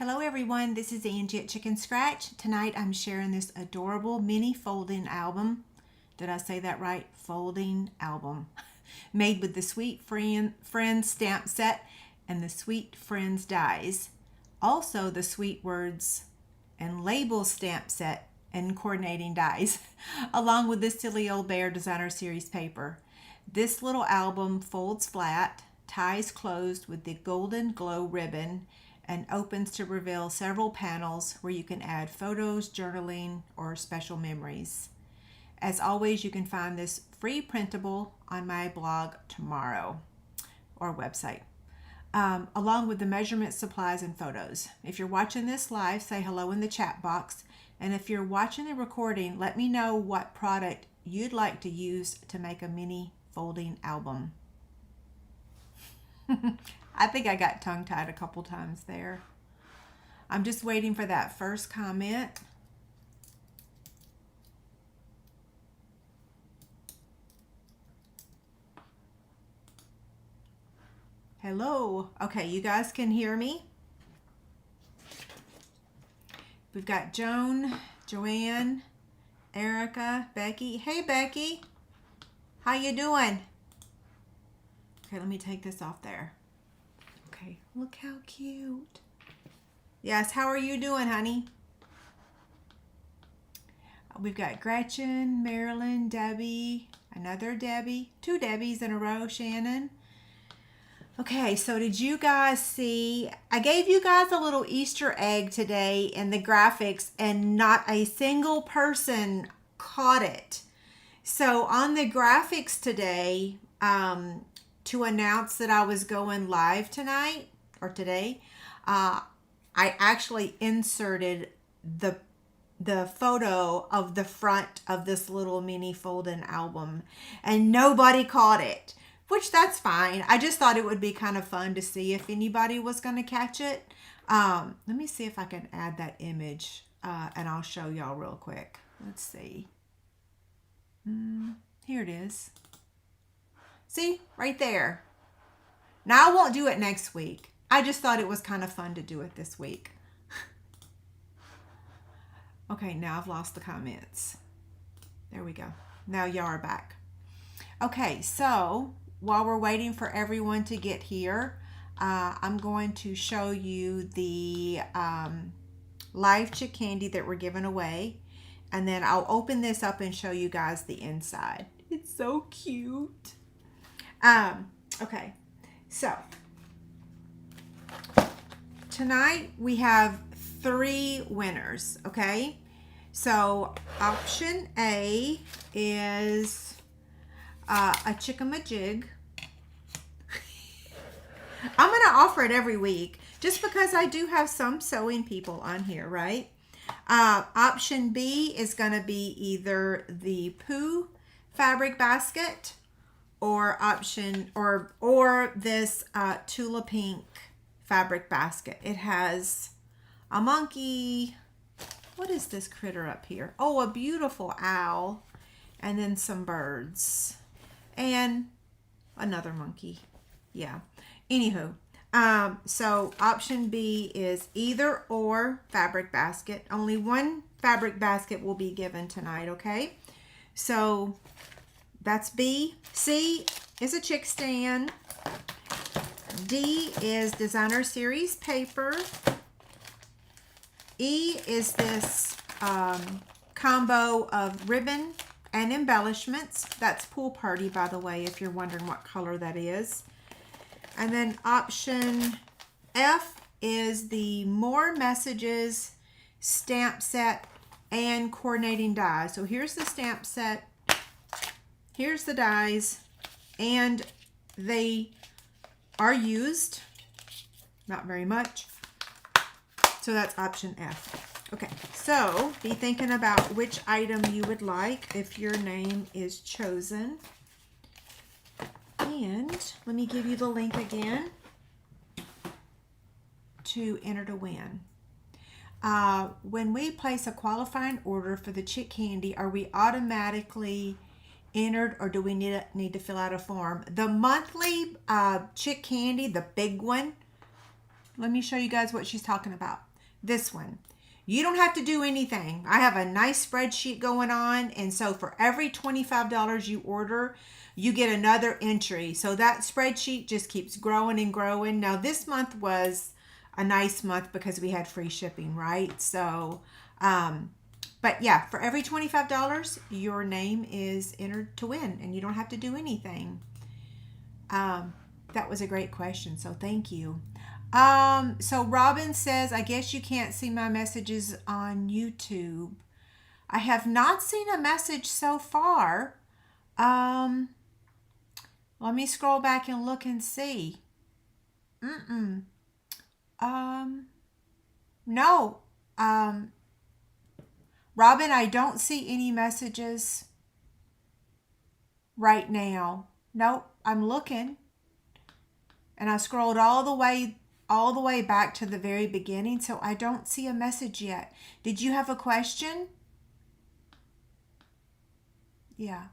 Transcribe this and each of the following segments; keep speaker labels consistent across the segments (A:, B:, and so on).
A: Hello everyone, this is Angie at Chicken Scratch. Tonight I'm sharing this adorable mini folding album. Did I say that right? Folding album. Made with the Sweet Friends stamp set and the Sweet Friends dies. Also the Sweet Words and Labels stamp set and coordinating dies, along with this Silly Old Bear Designer Series paper. This little album folds flat, ties closed with the golden glow ribbon, and opens to reveal several panels where you can add photos, journaling, or special memories. As always, you can find this free printable on my blog tomorrow or website, along with the measurement supplies and photos. If you're watching this live, say hello in the chat box. And if you're watching the recording, let me know what product you'd like to use to make a mini folding album. I think I got tongue-tied a couple times there. I'm just waiting for that first comment. Hello. Okay, you guys can hear me? We've got Joan, Joanne, Erica, Becky. Hey, Becky. How you doing? Okay, let me take this off there. Okay, look how cute. Yes, how are you doing, honey? We've got Gretchen, Marilyn, Debbie, another Debbie, two Debbies in a row, Shannon. Okay, so did you guys see, I gave you guys a little Easter egg today in the graphics and not a single person caught it. So on the graphics today, to announce that I was going live tonight or today, I actually inserted the photo of the front of this little mini folding album and nobody caught it, which that's fine. I just thought it would be kind of fun to see if anybody was going to catch it. Let me see if I can add that image and I'll show y'all real quick. Let's see. Here it is. See, right there. Now I won't do it next week. I just thought it was kind of fun to do it this week. Okay, now I've lost the comments. There we go. Now y'all are back. Okay, so while we're waiting for everyone to get here, I'm going to show you the live chick candy that we're giving away. And then I'll open this up and show you guys the inside. It's so cute. Okay, so tonight we have 3 winners, okay? So option A is a chickamajig. I'm going to offer it every week just because I do have some sewing people on here, right? Option B is going to be either the Pooh fabric basket or this Tula Pink fabric basket. It has a monkey. What is this critter up here? Oh, a beautiful owl, and then some birds and another monkey. Yeah. Anywho, so option B is either or fabric basket. Only one fabric basket will be given tonight, okay? So that's B. C is a chick stand. D is designer series paper. E is this combo of ribbon and embellishments. That's Pool Party, by the way, if you're wondering what color that is. And then option F is the More Messages stamp set and coordinating dies. So here's the stamp set. Here's the dies, and they are used, not very much. So that's option F. Okay, so be thinking about which item you would like if your name is chosen. And let me give you the link again to enter to win. When we place a qualifying order for the chick candy, are we automatically entered or do we need to fill out a form? The monthly chick candy, the big one, let me show you guys what she's talking about. this one. You don't have to do anything. I have a nice spreadsheet going on, and so for every $25 you order, you get another entry. So that spreadsheet just keeps growing and growing. Now this month was a nice month because we had free shipping, right? So, but yeah, for every $25, your name is entered to win, and you don't have to do anything. That was a great question, so thank you. So Robin says, I guess you can't see my messages on YouTube. I have not seen a message so far. Let me scroll back and look and see. No. Robin, I don't see any messages right now. Nope, I'm looking. And I scrolled all the way back to the very beginning, so I don't see a message yet. Did you have a question? Yeah.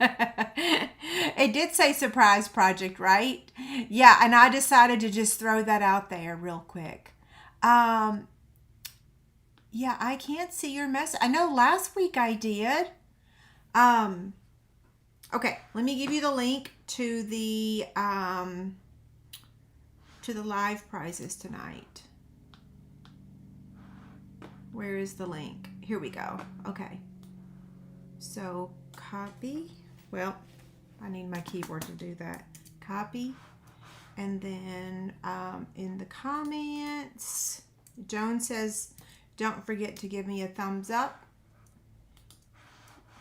A: It did say surprise project, right? Yeah, and I decided to just throw that out there real quick. Yeah, I can't see your message. I know last week I did. Okay, let me give you the link to the live prizes tonight. Where is the link? Here we go. Okay. So copy. Well, I need my keyboard to do that. Copy. And then in the comments, Joan says, don't forget to give me a thumbs up.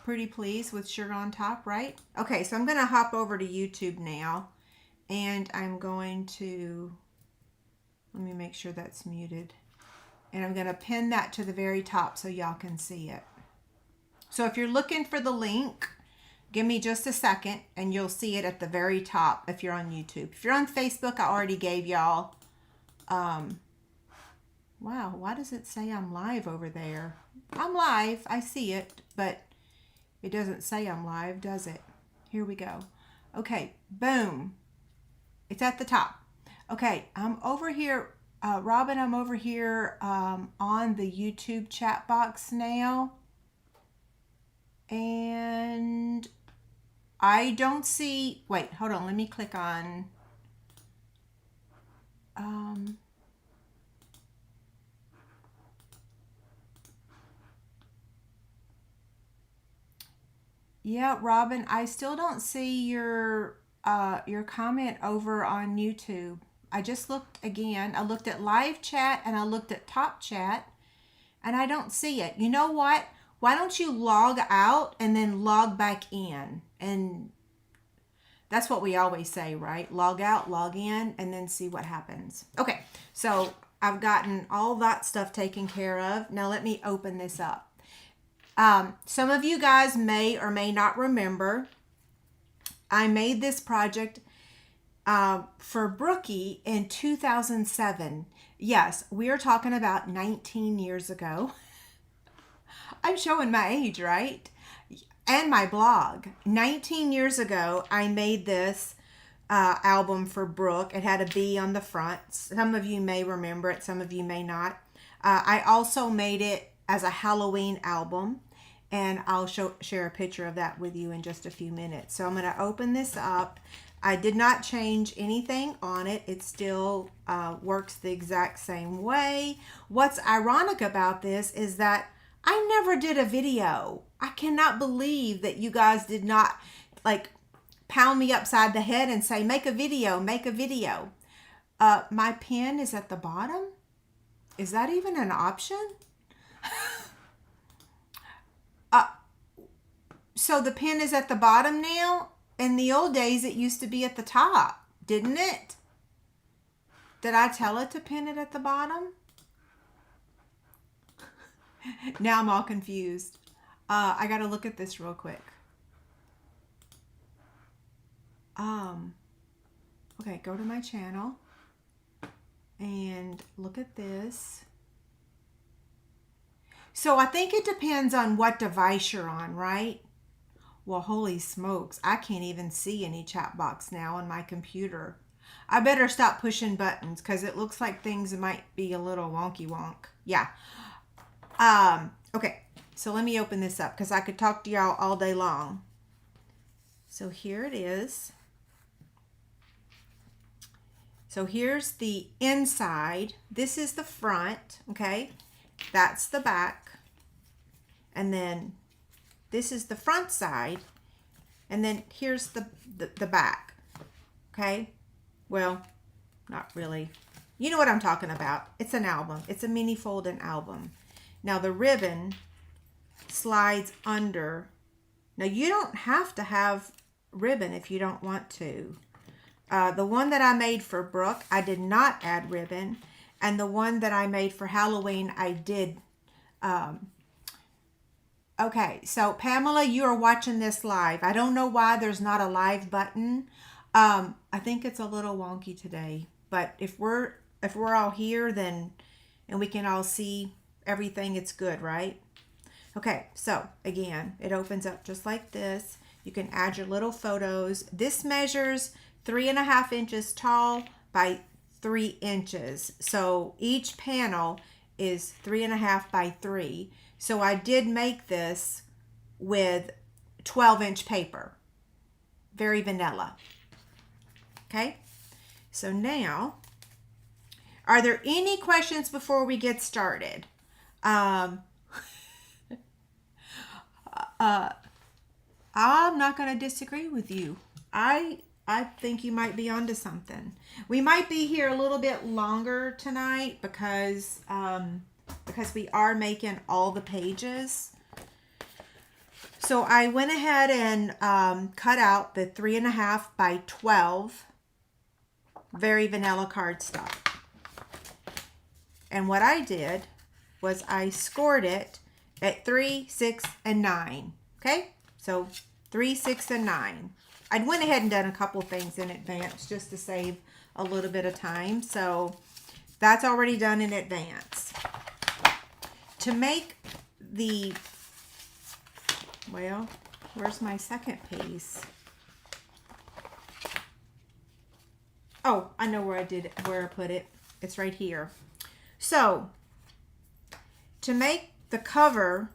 A: Pretty please with sugar on top, right? Okay, so I'm going to hop over to YouTube now. And I'm going to, let me make sure that's muted. And I'm going to pin that to the very top so y'all can see it. So if you're looking for the link, give me just a second and you'll see it at the very top if you're on YouTube. If you're on Facebook, I already gave y'all. Wow, why does it say I'm live over there? I'm live, I see it, but it doesn't say I'm live, does it? Here we go. Okay, boom. It's at the top. Okay, I'm over here, Robin, I'm over here on the YouTube chat box now. And I don't see, wait, hold on, let me click on, yeah, Robin, I still don't see your comment over on YouTube. I just looked again. I looked at live chat and I looked at top chat and I don't see it. You know what? Why don't you log out and then log back in? And that's what we always say, right? Log out, log in, and then see what happens. Okay, so I've gotten all that stuff taken care of. Now let me open this up. Some of you guys may or may not remember, I made this project for Brookie in 2007. Yes, we are talking about 19 years ago. I'm showing my age, right? And my blog. 19 years ago, I made this album for Brooke. It had a bee on the front. Some of you may remember it, some of you may not. I also made it as a Halloween album, and I'll share a picture of that with you in just a few minutes. So I'm going to open this up. I did not change anything on it. It still works the exact same way. What's ironic about this is that I never did a video. I cannot believe that you guys did not like pound me upside the head and say, make a video, make a video. My pen is at the bottom. Is that even an option? So the pen is at the bottom now? In the old days, it used to be at the top, didn't it? Did I tell it to pin it at the bottom? Now I'm all confused. I got to look at this real quick. Okay, go to my channel and look at this. So I think it depends on what device you're on, right? Well, holy smokes, I can't even see any chat box now on my computer. I better stop pushing buttons because it looks like things might be a little wonky wonk. Yeah. Okay, so let me open this up because I could talk to y'all all day long. So here it is. So here's the inside. This is the front, okay? That's the back. And then this is the front side. And then here's the back, okay? Well, not really. You know what I'm talking about. It's an album. It's a mini folding album. Now the ribbon slides under. Now you don't have to have ribbon if you don't want to. The one that I made for Brooke, I did not add ribbon. And the one that I made for Halloween, I did. Okay, so Pamela, you are watching this live. I don't know why there's not a live button. I think it's a little wonky today. But if we're all here, then and we can all see everything, it's good, right? Okay, so again, it opens up just like this. You can add your little photos. This measures 3.5 inches tall by 3 inches. So each panel is 3.5 by 3. So I did make this with 12-inch paper. Very vanilla. Okay, so now, are there any questions before we get started? I'm not going to disagree with you. I think you might be onto something. We might be here a little bit longer tonight because we are making all the pages. So I went ahead and cut out the 3.5 by 12 very vanilla cardstock. And what I did was I scored it at 3, 6, and 9. Okay, so 3, 6, and 9. I went ahead and done a couple things in advance just to save a little bit of time. So that's already done in advance. To make the, well, where's my second piece? Oh, I know where I put it. It's right here. So to make the cover,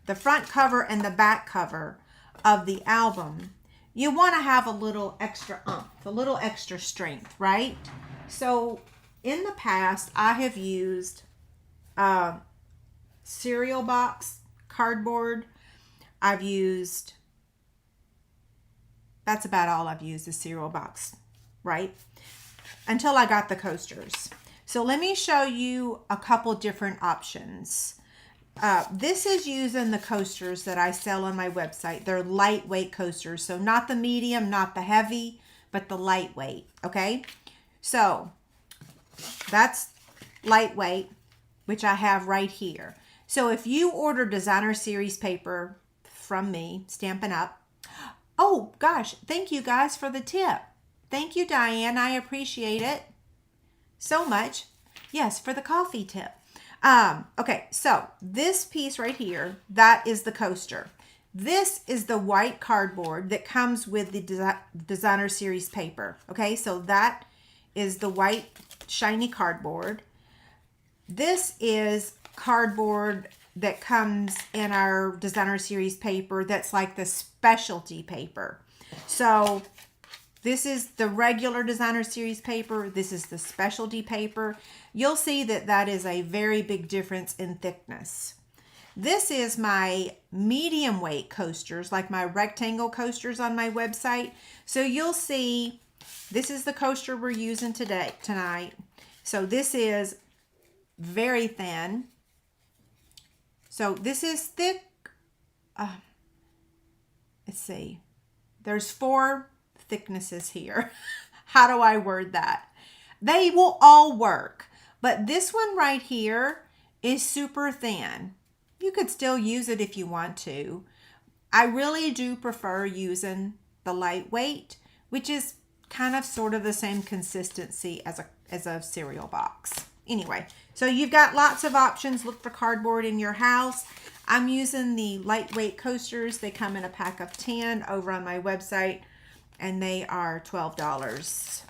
A: the front cover and the back cover of the album, you want to have a little extra oomph, a little extra strength, right? So in the past, I have used cereal box cardboard. That's about all I've used is cereal box, right? Until I got the coasters. So let me show you a couple different options. This is using the coasters that I sell on my website. They're lightweight coasters. So not the medium, not the heavy, but the lightweight, okay? So that's lightweight, which I have right here. So if you order designer series paper from me, Stampin' Up. Oh gosh, thank you guys for the tip. Thank you, Diane. I appreciate it so much. Yes, for the coffee tip. Okay, so this piece right here, that is the coaster. This is the white cardboard that comes with the designer series paper. Okay, so that is the white shiny cardboard. This is cardboard that comes in our designer series paper that's like the specialty paper. So this is the regular designer series paper. This is the specialty paper. You'll see that that is a very big difference in thickness. This is my medium weight coasters, like my rectangle coasters on my website. So you'll see this is the coaster we're using tonight. So this is very thin. So this is thick. Let's see. There's 4 thicknesses here. How do I word that? They will all work, but this one right here is super thin. You could still use it if you want to. I really do prefer using the lightweight, which is kind of sort of the same consistency as a cereal box. Anyway, so you've got lots of options. Look for cardboard in your house. I'm using the lightweight coasters. They come in a pack of 10 over on my website, and they are $12.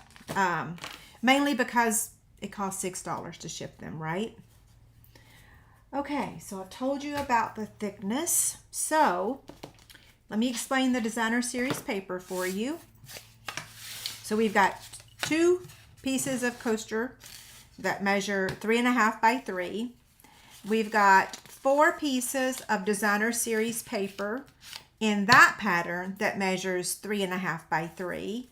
A: Mainly because it costs $6 to ship them, right? Okay, so I told you about the thickness. So let me explain the designer series paper for you. So we've got 2 pieces of coaster that measure 3.5 by 3. We've got 4 pieces of designer series paper in that pattern that measures 3.5 by 3.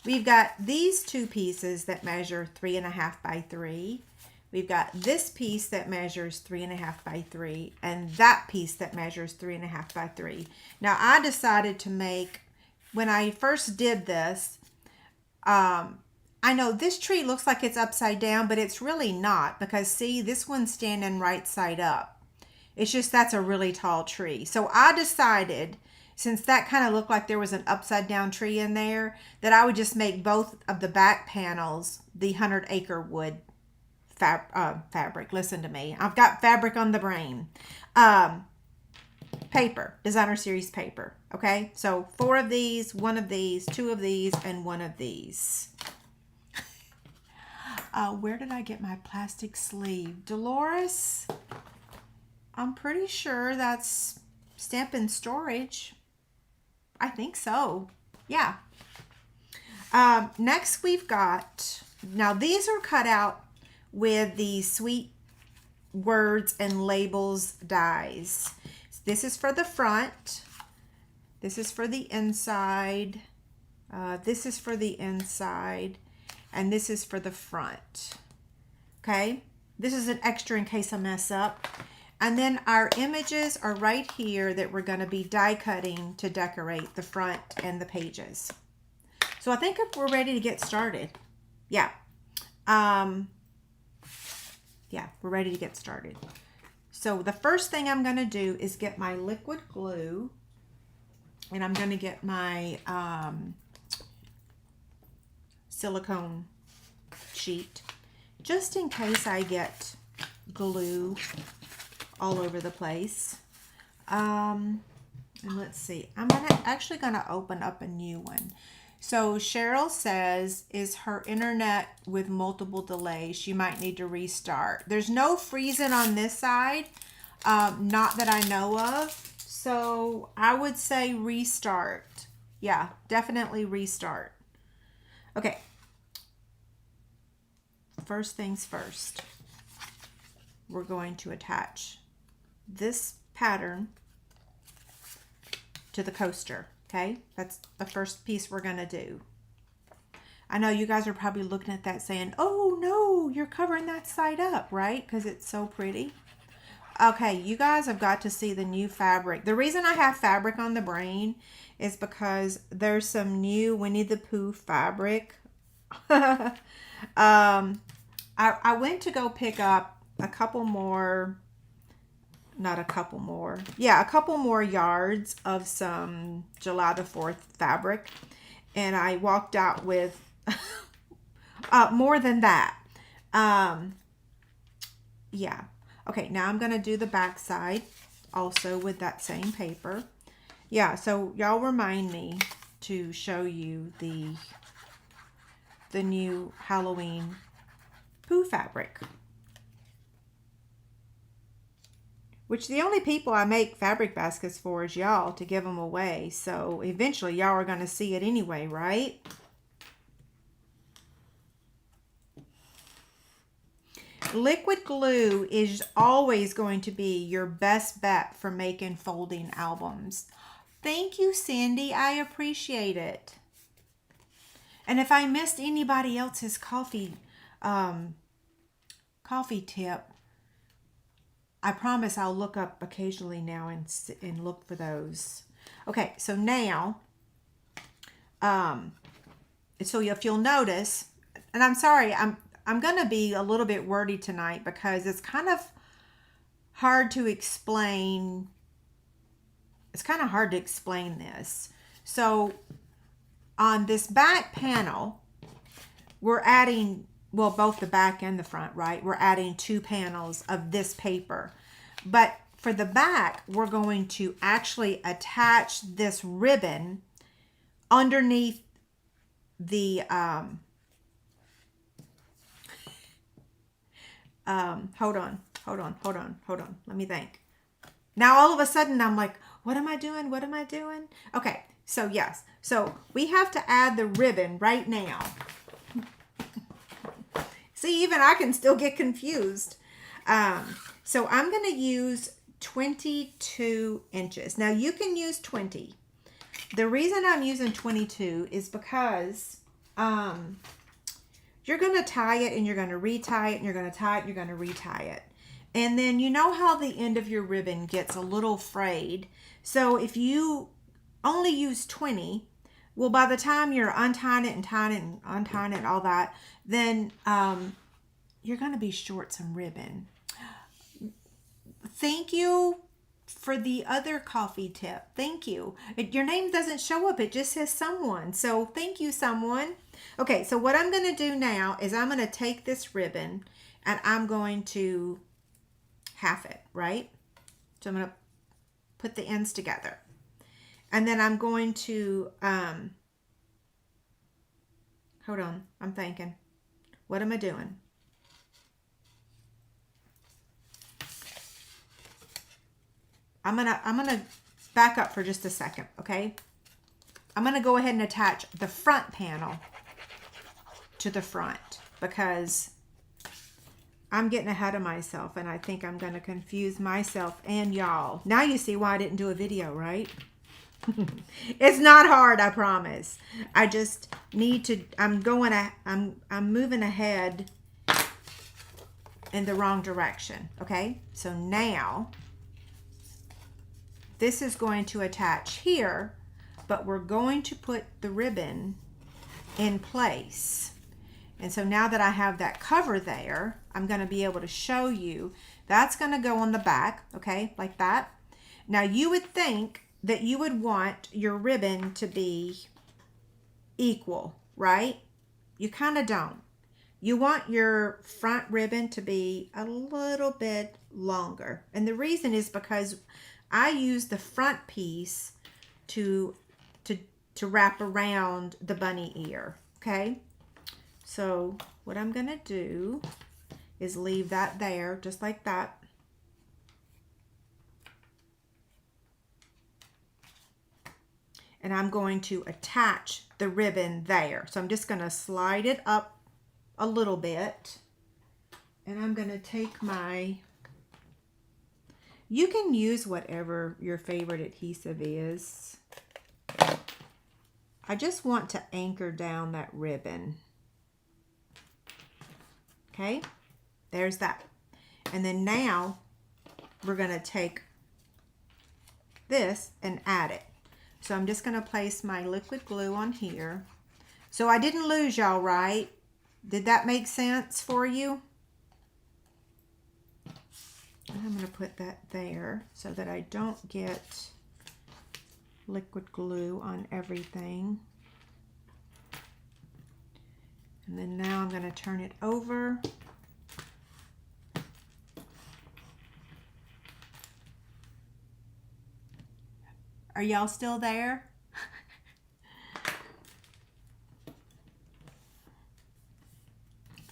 A: We've got these 2 pieces that measure 3.5 by 3. We've got this piece that measures 3.5 by 3 and that piece that measures 3.5 by 3. Now I decided to make, when I first did this, I know this tree looks like it's upside down, but it's really not, because see, this one's standing right side up. It's just that's a really tall tree. So I decided, since that kind of looked like there was an upside down tree in there, that I would just make both of the back panels the 100 acre wood fabric. Listen to me. I've got fabric on the brain. Paper, designer series paper. Okay, so 4 of these, 1 of these, 2 of these, and 1 of these. Where did I get my plastic sleeve? Dolores, I'm pretty sure that's Stampin' Storage. I think so. Yeah. Next we've got, now these are cut out with the Sweet Words and Labels dies. This is for the front. This is for the inside. This is for the inside. And this is for the front. Okay? This is an extra in case I mess up. And then our images are right here that we're going to be die cutting to decorate the front and the pages. So I think if we're ready to get started. Yeah. Yeah, we're ready to get started. So the first thing I'm going to do is get my liquid glue, and I'm going to get my silicone sheet, just in case I get glue all over the place. And let's see, I'm actually going to open up a new one. So Cheryl says, is her internet with multiple delays? She might need to restart. There's no freezing on this side, not that I know of. So I would say restart. Yeah, definitely restart. Okay. First things first. We're going to attach this pattern to the coaster. Okay, that's the first piece we're going to do. I know you guys are probably looking at that saying, oh no, you're covering that side up, right? Because it's so pretty. Okay, you guys have got to see the new fabric. The reason I have fabric on the brain is because there's some new Winnie the Pooh fabric. I went to go pick up a couple more, not a couple more. Yeah, a couple more yards of some July the 4th fabric. And I walked out with more than that. Yeah. Okay, now I'm going to do the back side also with that same paper. Yeah, so y'all remind me to show you the new Halloween Pooh fabric. Which the only people I make fabric baskets for is y'all, to give them away. So eventually y'all are going to see it anyway, right? Liquid glue is always going to be your best bet for making folding albums. Thank you, Sandy. I appreciate it. And if I missed anybody else's coffee tip, I promise I'll look up occasionally now and look for those. Okay, so now, so if you'll notice, and I'm sorry, I'm going to be a little bit wordy tonight because it's kind of hard to explain. It's kind of hard to explain this. So on this back panel, we're adding, well, both the back and the front, right? We're adding 2 panels of this paper. But for the back, we're going to actually attach this ribbon underneath the hold on. Let me think. Now all of a sudden I'm like, what am I doing? What am I doing? Okay, so yes. So we have to add the ribbon right now. See, even I can still get confused. So I'm going to use 22 inches. Now you can use 20. The reason I'm using 22 is because you're going to tie it and you're going to retie it and you're going to tie it and you're going to retie it. And then you know how the end of your ribbon gets a little frayed. So if you only use 20, well, by the time you're untying it and tying it and untying it and all that, then you're going to be short some ribbon. Thank you for the other coffee tip. Thank you. Your name doesn't show up. It just says someone. So thank you, someone. Okay, so what I'm going to do now is I'm going to take this ribbon and I'm going to half it, right? So I'm going to put the ends together. And then I'm going to, hold on, I'm thinking, what am I doing? I'm gonna back up for just a second, okay? I'm gonna go ahead and attach the front panel to the front because I'm getting ahead of myself and I think I'm gonna confuse myself and y'all. Now you see why I didn't do a video, right? It's not hard, I promise. I just need to, I'm moving ahead in the wrong direction, okay? So now, this is going to attach here, but we're going to put the ribbon in place. And so now that I have that cover there, I'm going to be able to show you. That's going to go on the back, okay, like that. Now you would think that you would want your ribbon to be equal, right? You kind of don't. You want your front ribbon to be a little bit longer. And the reason is because I use the front piece to wrap around the bunny ear, okay? So what I'm going to do is leave that there, just like that. And I'm going to attach the ribbon there. So I'm just going to slide it up a little bit. And I'm going to take my... You can use whatever your favorite adhesive is. I just want to anchor down that ribbon. Okay, there's that. And then now we're going to take this and add it. So I'm just going to place my liquid glue on here. So I didn't lose y'all, right? Did that make sense for you? I'm going to put that there so that I don't get liquid glue on everything. And then now I'm going to turn it over. Are y'all still there?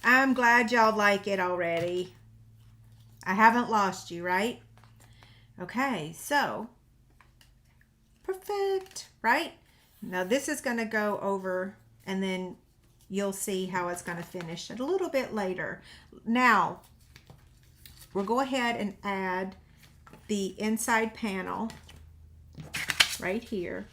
A: I'm glad y'all like it already. I haven't lost you, right? Okay, so perfect, right? Now this is going to go over and then you'll see how it's going to finish it a little bit later. Now, we'll go ahead and add the inside panel right here.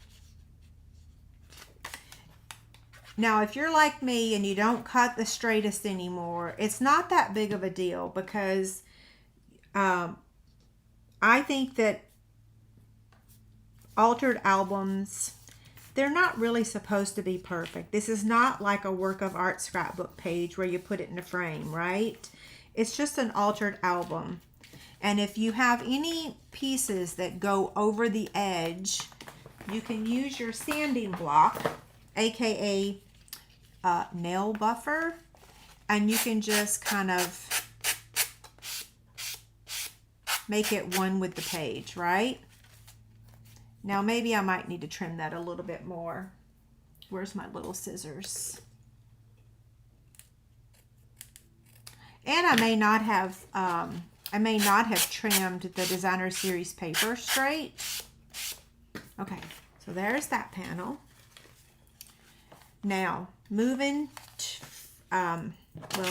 A: Now, if you're like me and you don't cut the straightest anymore, it's not that big of a deal because I think that altered albums, they're not really supposed to be perfect. This is not like a work of art scrapbook page where you put it in a frame, right? It's just an altered album. And if you have any pieces that go over the edge, you can use your sanding block, aka nail buffer, and you can just kind of make it one with the page, right? Now maybe I might need to trim that a little bit more. Where's my little scissors? And I may not have trimmed the designer series paper straight. Okay, so there's that panel. Now, moving to, well,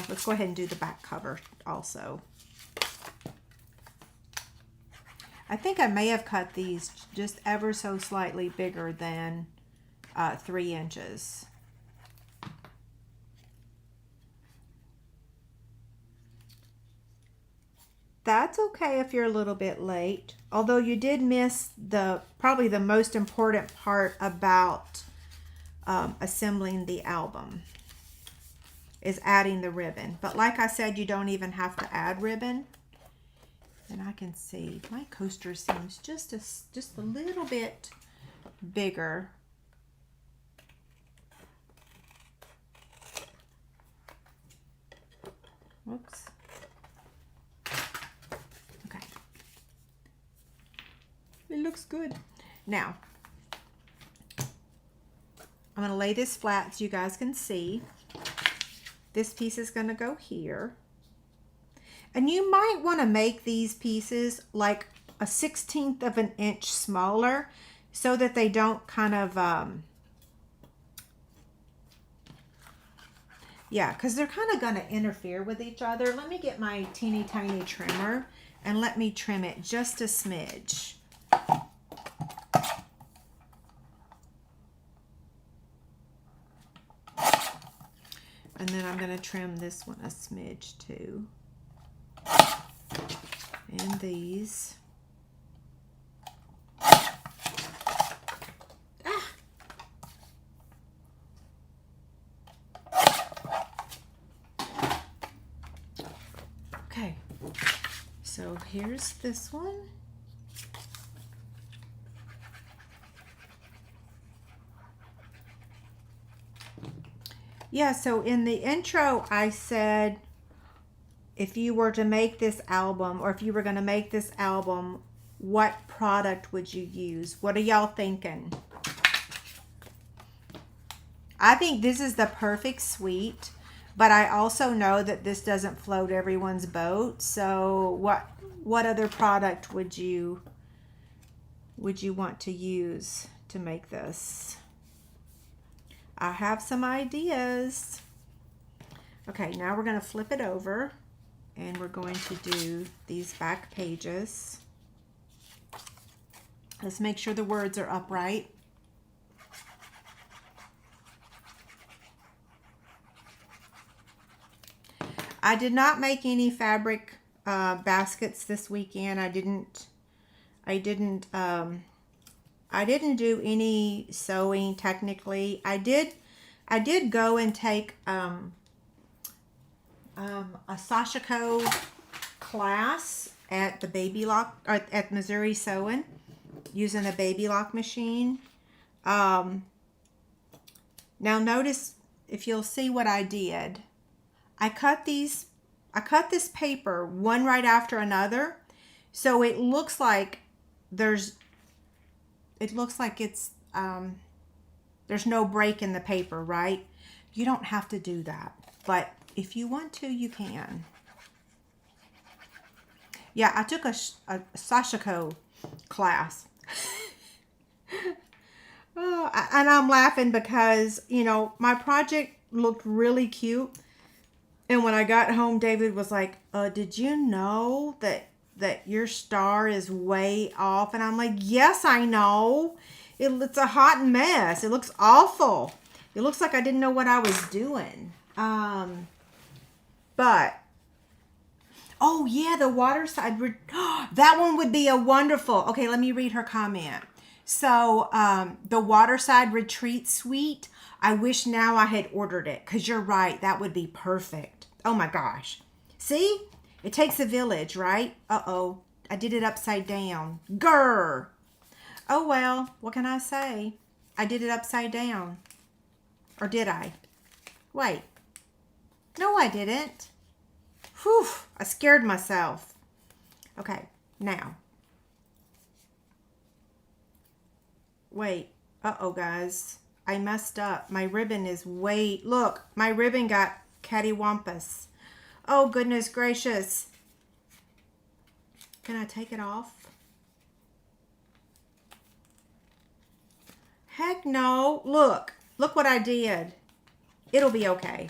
A: let's go ahead and do the back cover also. I think I may have cut these just ever so slightly bigger than 3 inches. That's okay if you're a little bit late, although you did miss probably the most important part about assembling the album, is adding the ribbon. But like I said, you don't even have to add ribbon. And I can see my coaster seems just a little bit bigger. Whoops. Okay. It looks good. Now, I'm going to lay this flat so you guys can see. This piece is going to go here. And you might want to make these pieces like a 1/16 of an inch smaller so that they don't kind of, yeah, because they're kind of going to interfere with each other. Let me get my teeny tiny trimmer and let me trim it just a smidge. And then I'm going to trim this one a smidge too. And these. Ah. Okay, so here's this one. Yeah, so in the intro I said if you were to make this album, or if you were going to make this album, what product would you use? What are y'all thinking? I think this is the perfect suite, but I also know that this doesn't float everyone's boat. So what other product would you want to use to make this? I have some ideas. Okay, now we're going to flip it over. And we're going to do these back pages. Let's make sure the words are upright. I did not make any fabric baskets this weekend. I didn't do any sewing technically. I did go and take a Sashiko class at the Baby Lock, or at Missouri Sewing, using a Baby Lock machine. Now notice, if you'll see what I did, I cut this paper one right after another, so it looks like there's no break in the paper, right? You don't have to do that, but if you want to, you can. Yeah, I took a Sashiko class. Oh, and I'm laughing because, you know, my project looked really cute. And when I got home, David was like, did you know that your star is way off? And I'm like, yes, I know. It's a hot mess. It looks awful. It looks like I didn't know what I was doing. But, oh yeah, the water side, that one would be a wonderful, okay, let me read her comment. So, the Waterside Retreat Suite, I wish now I had ordered it, because you're right, that would be perfect. Oh my gosh. See? It takes a village, right? Uh-oh, I did it upside down. Grr! Oh well, what can I say? I did it upside down. Or did I? Wait. No, I didn't. Whew, I scared myself. Okay, now. Wait, uh-oh, guys. I messed up. My ribbon is way, look, my ribbon got cattywampus. Oh, goodness gracious. Can I take it off? Heck no. Look what I did. It'll be okay.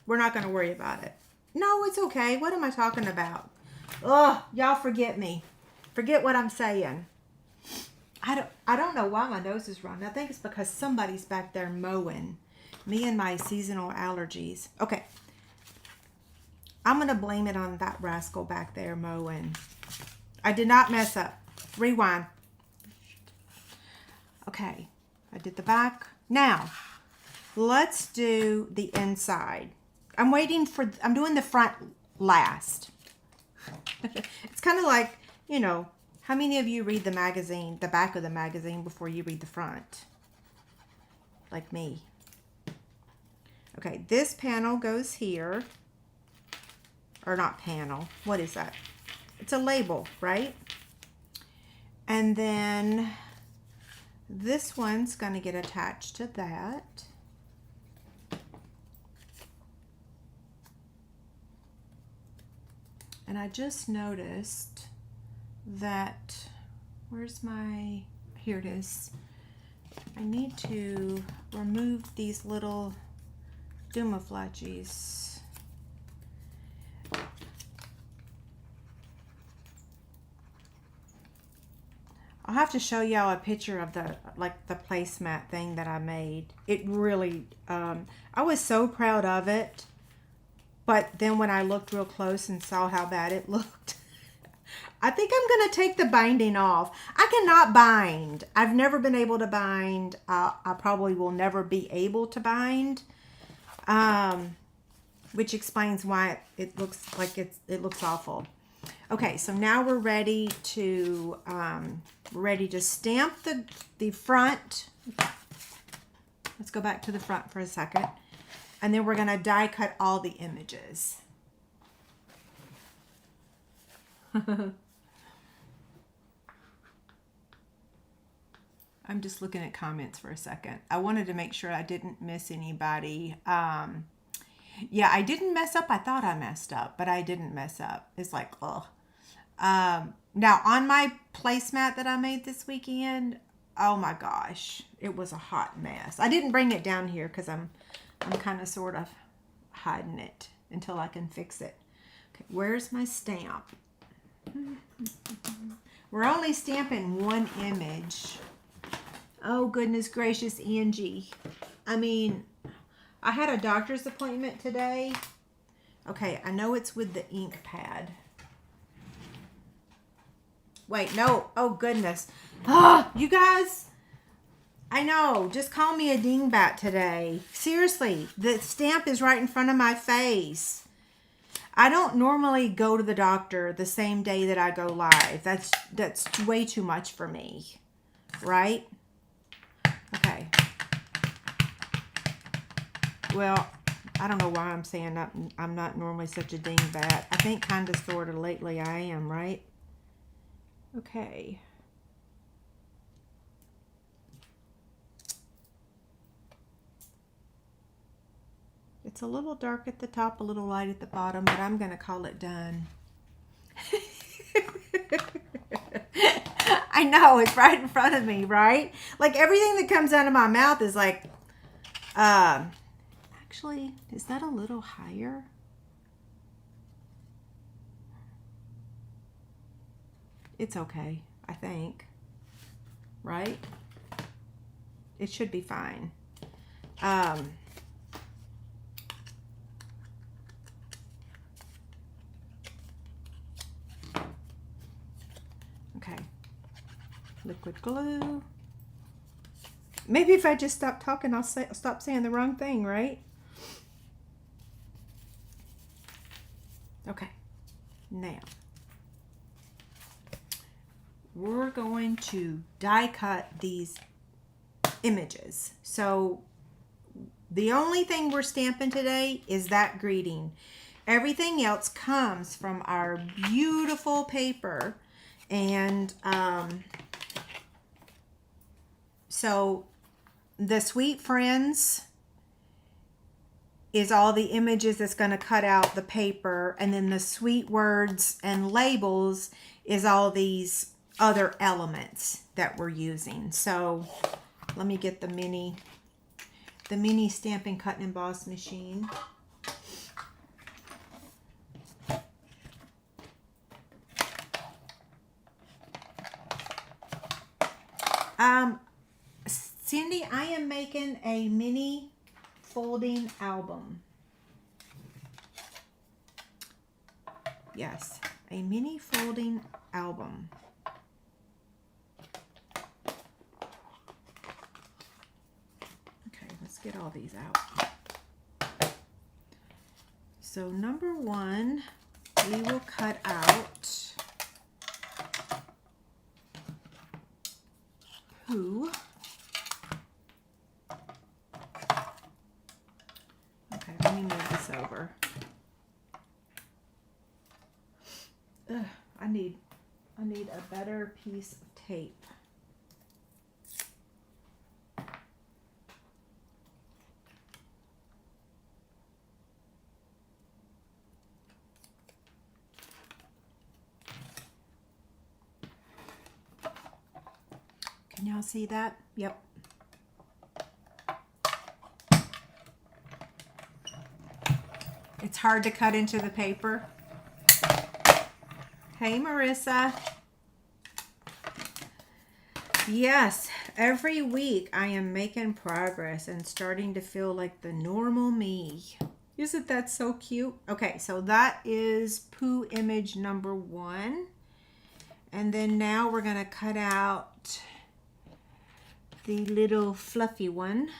A: We're not going to worry about it. No, it's okay. What am I talking about? Ugh, y'all forget me. Forget what I'm saying. I don't know why my nose is running. I think it's because somebody's back there mowing. Me and my seasonal allergies. Okay. I'm going to blame it on that rascal back there mowing. I did not mess up. Rewind. Okay. I did the back. Now, let's do the inside. I'm doing the front last. It's kind of like, you know, how many of you read the magazine, the back of the magazine, before you read the front? Like me. Okay, this panel goes here. Or not panel. What is that? It's a label, right? And then this one's going to get attached to that. And I just noticed that, here it is. I need to remove these little dumaflachies. I'll have to show y'all a picture of the placemat thing that I made. It really, I was so proud of it. But then when I looked real close and saw how bad it looked, I think I'm going to take the binding off. I cannot bind. I've never been able to bind. I probably will never be able to bind. Which explains why it looks like it looks awful. Okay, so now we're ready to stamp the front. Let's go back to the front for a second. And then we're going to die cut all the images. I'm just looking at comments for a second. I wanted to make sure I didn't miss anybody. Yeah, I didn't mess up. I thought I messed up, but I didn't mess up. It's like, ugh. Now, on my placemat that I made this weekend, oh my gosh, it was a hot mess. I didn't bring it down here because I'm kind of sort of hiding it until I can fix it. Okay, where's my stamp? We're only stamping one image. Oh, goodness gracious, Angie. I mean, I had a doctor's appointment today. Okay, I know it's with the ink pad. Wait, no. Oh, goodness. Ah, you guys, I know. Just call me a dingbat today. Seriously, the stamp is right in front of my face. I don't normally go to the doctor the same day that I go live. That's way too much for me, right? Okay. Well, I don't know why I'm saying that. I'm not normally such a dingbat. I think kind of sort of lately I am, right? Okay. It's a little dark at the top, a little light at the bottom, but I'm going to call it done. I know, it's right in front of me, right? Like everything that comes out of my mouth is like, actually, is that a little higher? It's okay, I think. Right? It should be fine. Okay. Liquid glue. Maybe if I just stop talking, I'll stop saying the wrong thing, right? Okay. Now, we're going to die cut these images. So the only thing we're stamping today is that greeting. Everything else comes from our beautiful paper. And so the Sweet Friends is all the images that's going to cut out the paper, and then the sweet words and labels is all these other elements that we're using. So let me get the mini Stampin' Cut and Emboss machine. Cindy, I am making a mini folding album. Yes, a mini folding album. Okay, let's get all these out. So number one, we will cut out Pooh. Okay, let me move this over. Ugh, I need a better piece of tape. Can y'all see that? Yep. It's hard to cut into the paper. Hey, Marissa. Yes, every week I am making progress and starting to feel like the normal me. Isn't that so cute? Okay, so that is Pooh image number one. And then now we're going to cut out the little fluffy one.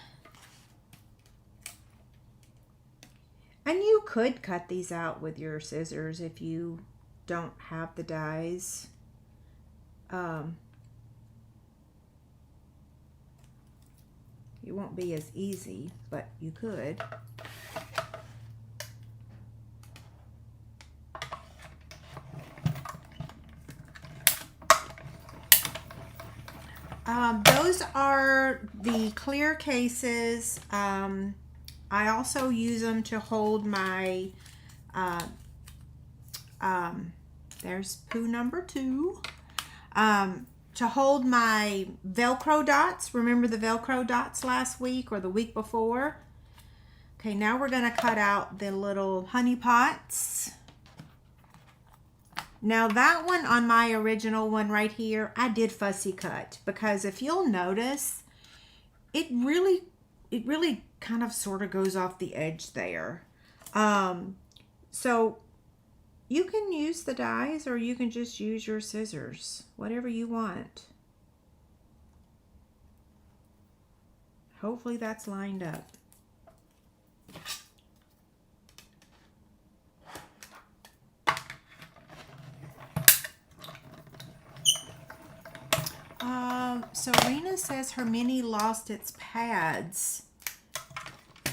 A: And you could cut these out with your scissors if you don't have the dies. It won't be as easy, but you could. Those are the clear cases. I also use them to hold my, there's Pooh number two, to hold my Velcro dots. Remember the Velcro dots last week or the week before? Okay, now we're going to cut out the little honey pots. Now that one on my original one right here, I did fussy cut because if you'll notice, it really kind of sort of goes off the edge there. So you can use the dies or you can just use your scissors, whatever you want. Hopefully that's lined up. Serena says her mini lost its pads.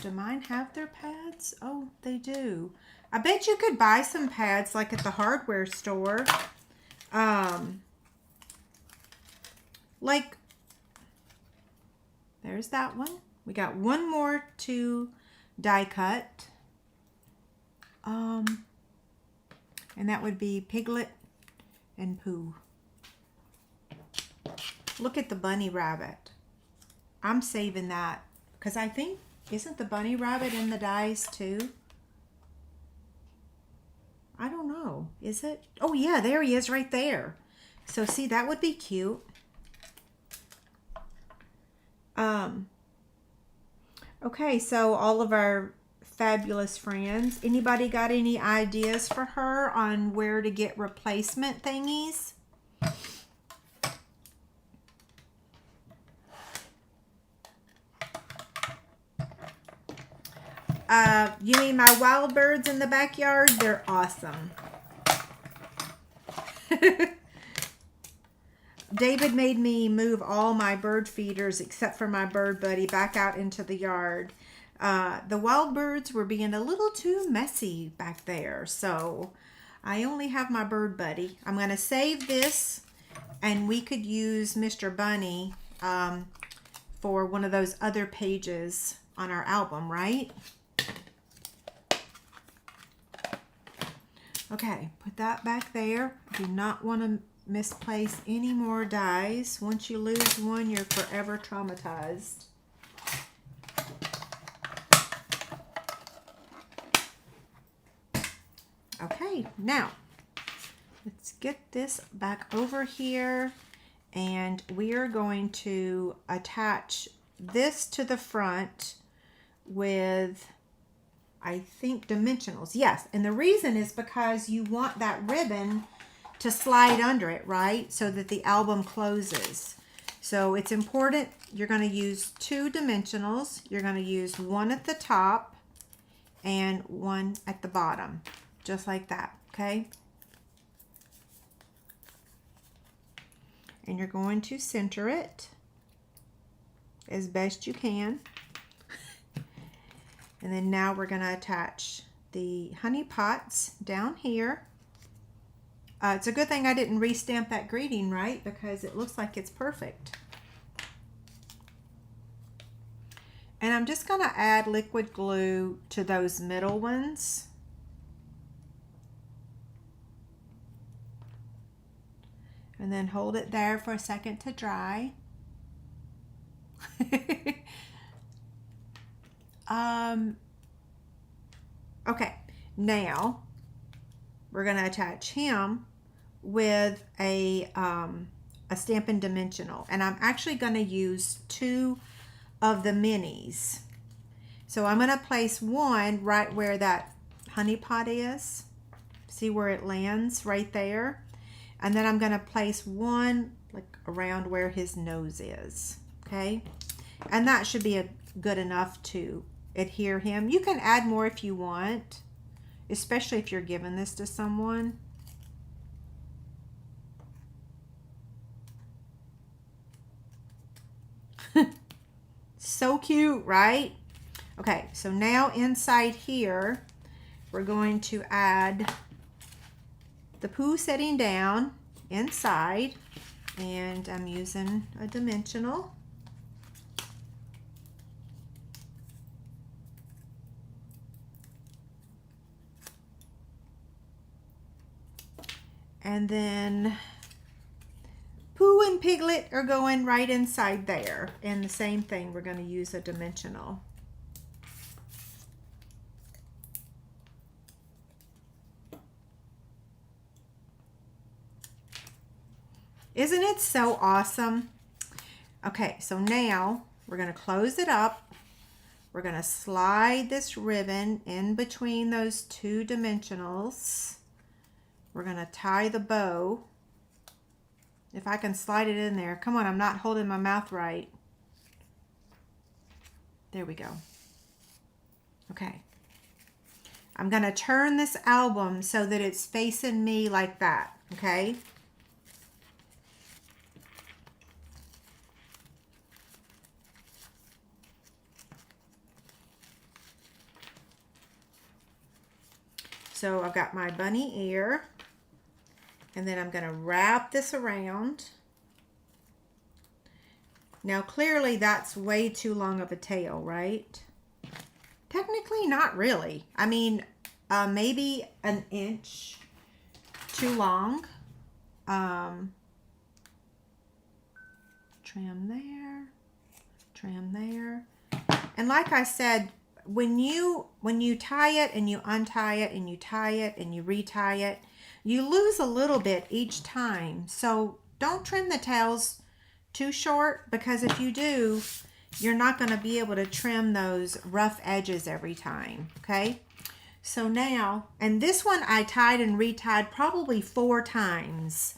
A: Do mine have their pads? Oh, they do. I bet you could buy some pads like at the hardware store. Like, there's that one. We got one more to die cut. And that would be Piglet and Pooh. Look at the bunny rabbit. I'm saving that because I think, isn't the bunny rabbit in the dies too? I don't know. Is it? Oh yeah, there he is right there. So see, that would be cute. Okay, so all of our fabulous friends, anybody got any ideas for her on where to get replacement thingies? You mean my wild birds in the backyard? They're awesome. David made me move all my bird feeders except for my bird buddy back out into the yard. The wild birds were being a little too messy back there, so I only have my bird buddy. I'm going to save this, and we could use Mr. Bunny for one of those other pages on our album, right? Okay, put that back there. Do not want to misplace any more dies. Once you lose one, you're forever traumatized. Okay, now let's get this back over here, and we are going to attach this to the front with, I think, dimensionals. Yes, and the reason is because you want that ribbon to slide under it, right? So that the album closes. So it's important, you're going to use 2 dimensionals. You're going to use one at the top and one at the bottom, just like that, okay? And you're going to center it as best you can. And then now we're going to attach the honey pots down here. It's a good thing I didn't restamp that greeting, right? Because it looks like it's perfect. And I'm just going to add liquid glue to those middle ones. And then hold it there for a second to dry. Okay, now we're going to attach him with a Stampin' Dimensional. And I'm actually going to use 2 of the minis. So I'm going to place one right where that honey pot is. See where it lands right there? And then I'm going to place one like around where his nose is. Okay? And that should be good enough to adhere him. You can add more if you want, especially if you're giving this to someone. So cute, right? Okay, so now inside here, we're going to add the Pooh sitting down inside, and I'm using a dimensional. And then Pooh and Piglet are going right inside there. And the same thing, we're going to use a dimensional. Isn't it so awesome? Okay, so now we're going to close it up. We're going to slide this ribbon in between those 2 dimensionals. We're going to tie the bow. If I can slide it in there. Come on, I'm not holding my mouth right. There we go. Okay. I'm going to turn this album so that it's facing me like that. Okay. So I've got my bunny ear, and then I'm going to wrap this around. Now clearly that's way too long of a tail, right? Technically not really. I mean, maybe an inch too long. Trim there, trim there. And like I said, when you tie it and you untie it and you tie it and you retie it, you lose a little bit each time. So don't trim the tails too short, because if you do, you're not going to be able to trim those rough edges every time. Okay, so now, and this one I tied and retied probably 4 times.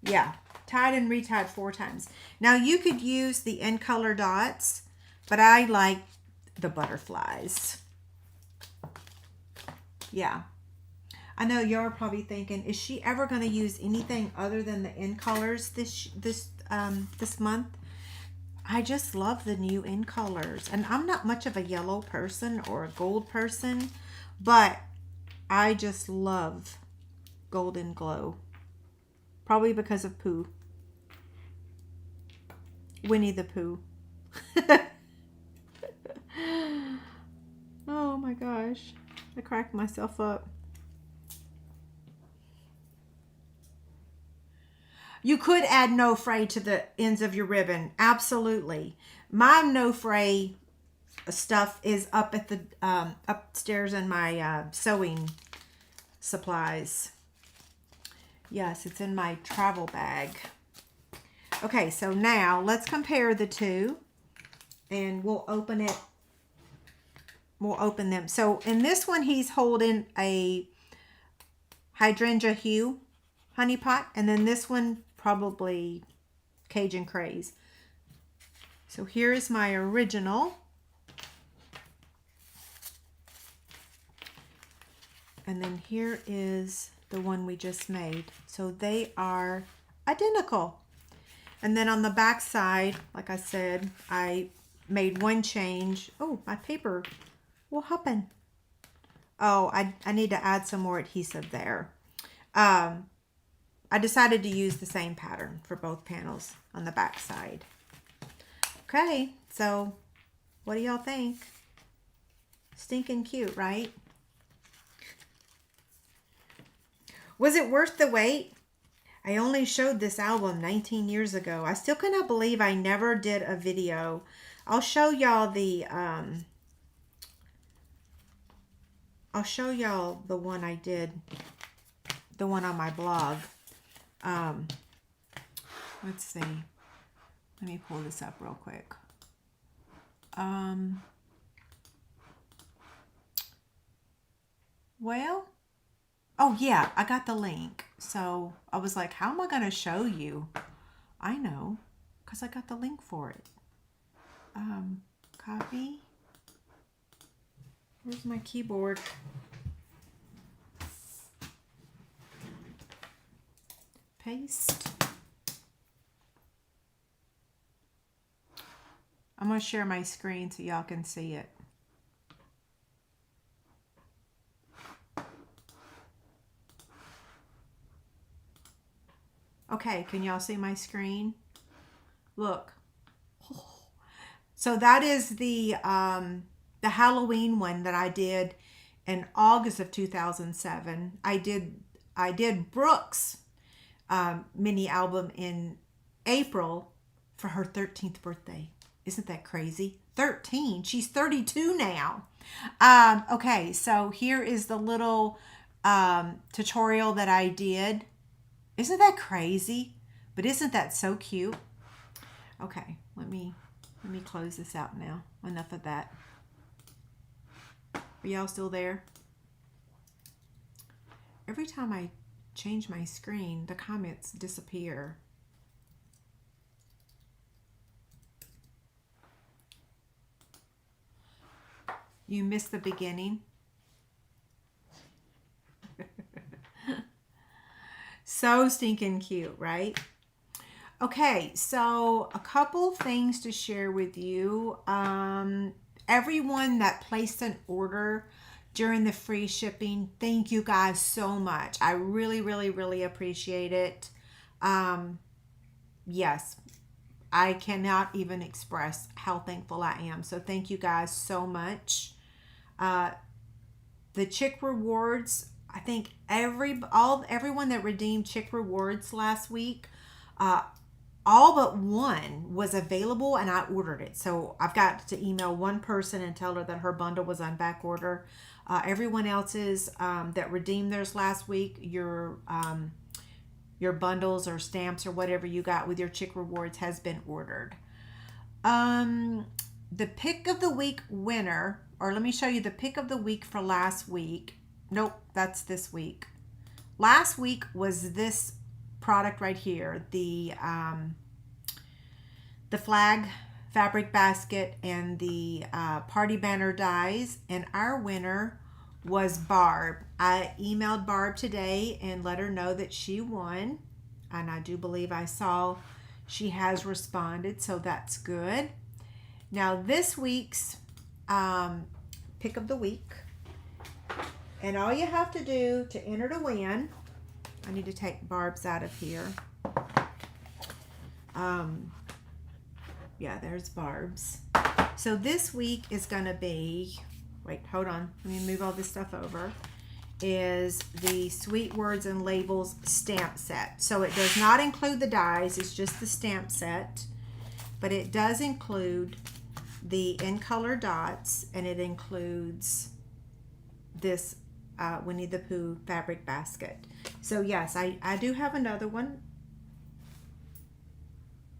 A: Yeah, tied and retied 4 times. Now you could use the in color dots, but I like the butterflies. Yeah, I know you're probably thinking, is she ever going to use anything other than the in colors this month? I just love the new in colors, and I'm not much of a yellow person or a gold person, but I just love Golden Glow, probably because of Pooh. Winnie the Pooh. Oh my gosh, I cracked myself up. You could add no fray to the ends of your ribbon. Absolutely. My no fray stuff is up at the upstairs in my sewing supplies. Yes, it's in my travel bag. Okay, so now let's compare the two, and we'll open it. We'll open them. So in this one, he's holding a hydrangea hue honey pot, and then this one probably Cajun Craze. So here is my original. And then here is the one we just made. So they are identical. And then on the back side, like I said, I made one change. Oh, my paper. What happened? Oh, I need to add some more adhesive there. I decided to use the same pattern for both panels on the back side. Okay, so what do y'all think? Stinking cute, right? Was it worth the wait? I only showed this album 19 years ago. I still cannot believe I never did a video. I'll show y'all the one I did, the one on my blog. Let's see. Let me pull this up real quick. Well, oh yeah, I got the link. So I was like, how am I going to show you? I know, because I got the link for it. Copy. Where's my keyboard? Paste. I'm going to share my screen so y'all can see it. Okay, can y'all see my screen? Look. So that is the Halloween one that I did in August of 2007. I did Brooke's mini album in April for her 13th birthday. Isn't that crazy? 13. She's 32 now. Okay, so here is the little tutorial that I did. Isn't that crazy? But isn't that so cute? Okay, let me close this out now. Enough of that. Are y'all still there? Every time I change my screen, the comments disappear. You missed the beginning. So stinking cute, right? Okay, so a couple things to share with you. Everyone that placed an order during the free shipping, thank you guys so much. I really, really, really appreciate it. Yes, I cannot even express how thankful I am. So thank you guys so much. The Chic Rewards, I think everyone that redeemed Chic Rewards last week, all but one was available and I ordered it. So I've got to email one person and tell her that her bundle was on back order. Everyone else's that redeemed theirs last week, your bundles or stamps or whatever you got with your Chic Rewards has been ordered. The pick of the week winner, or let me show you the pick of the week for last week. Nope, that's this week. Last week was this product right here, the flag fabric basket and the party banner dies, and our winner was Barb. I emailed Barb today and let her know that she won, and I do believe I saw she has responded, so that's good. Now this week's pick of the week, and all you have to do to enter to win, I need to take Barb's out of here. Yeah, there's Barb's. So this week is going to be, wait, hold on. Let me move all this stuff over. is the Sweet Words and Labels stamp set. So it does not include the dies, it's just the stamp set, but it does include the in color dots, and it includes this Winnie the Pooh fabric basket. So yes, I do have another one.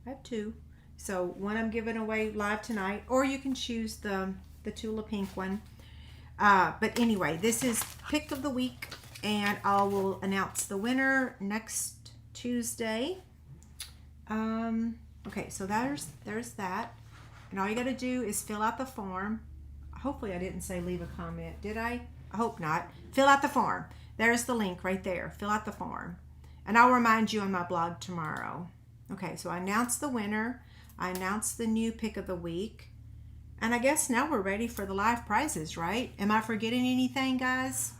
A: I have two. So one I'm giving away live tonight, or you can choose the Tula pink one. But anyway, this is pick of the week, and I will announce the winner next Tuesday. Okay, so there's that. And all you got to do is fill out the form. Hopefully I didn't say leave a comment. Did I? I hope not. Fill out the form. There's the link right there. Fill out the form. And I'll remind you on my blog tomorrow. Okay, so I announced the winner. I announced the new pick of the week. And I guess now we're ready for the live prizes, right? Am I forgetting anything, guys?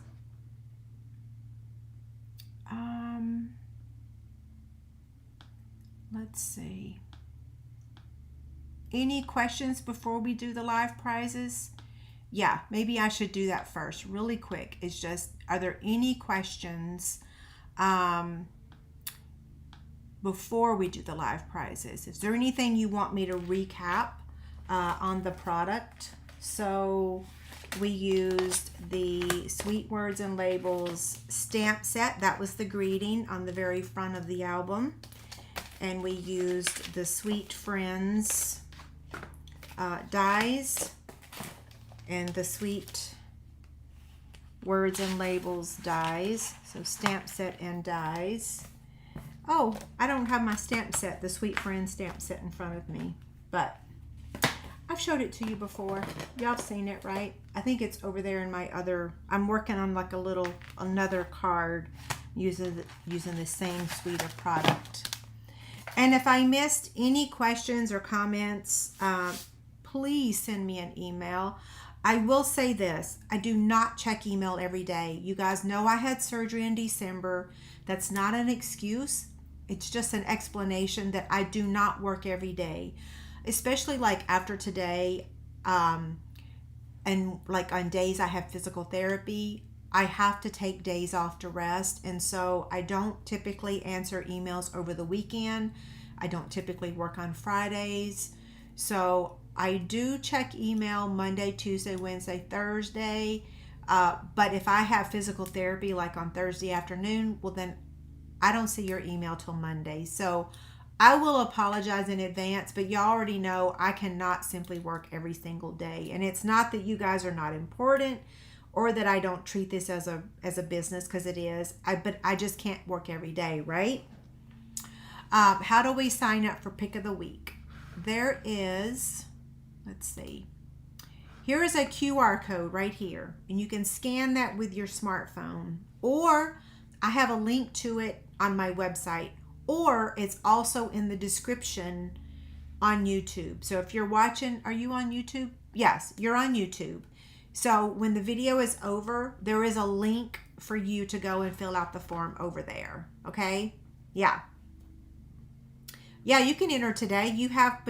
A: Let's see. Any questions before we do the live prizes? Yeah, maybe I should do that first, really quick. It's just, are there any questions before we do the live prizes? Is there anything you want me to recap on the product? So we used the Sweet Words and Labels stamp set. That was the greeting on the very front of the album. And we used the Sweet Friends dies and the Sweet Words and Labels dies. So stamp set and dies. Oh, I don't have my stamp set, the Sweet Friends stamp set in front of me, but I've showed it to you before. Y'all have seen it, right? I think it's over there in my other, I'm working on like another card using the same suite of product. And if I missed any questions or comments, please send me an email. I will say this, I do not check email every day. You guys know I had surgery in December. That's not an excuse. It's just an explanation that I do not work every day, especially like after today, and like on days I have physical therapy, I have to take days off to rest. And so I don't typically answer emails over the weekend. I don't typically work on Fridays. So I do check email Monday, Tuesday, Wednesday, Thursday. But if I have physical therapy like on Thursday afternoon, well then I don't see your email till Monday. So I will apologize in advance, but you already know I cannot simply work every single day. And it's not that you guys are not important or that I don't treat this as a business, because it is. But I just can't work every day, right? How do we sign up for Pick of the Week? There is, let's see. Here is a QR code right here, and you can scan that with your smartphone, or I have a link to it on my website, or it's also in the description on YouTube. So if you're watching, are you on YouTube? Yes, you're on YouTube. So when the video is over, there is a link for you to go and fill out the form over there. Okay? Yeah. Yeah, you can enter today. You have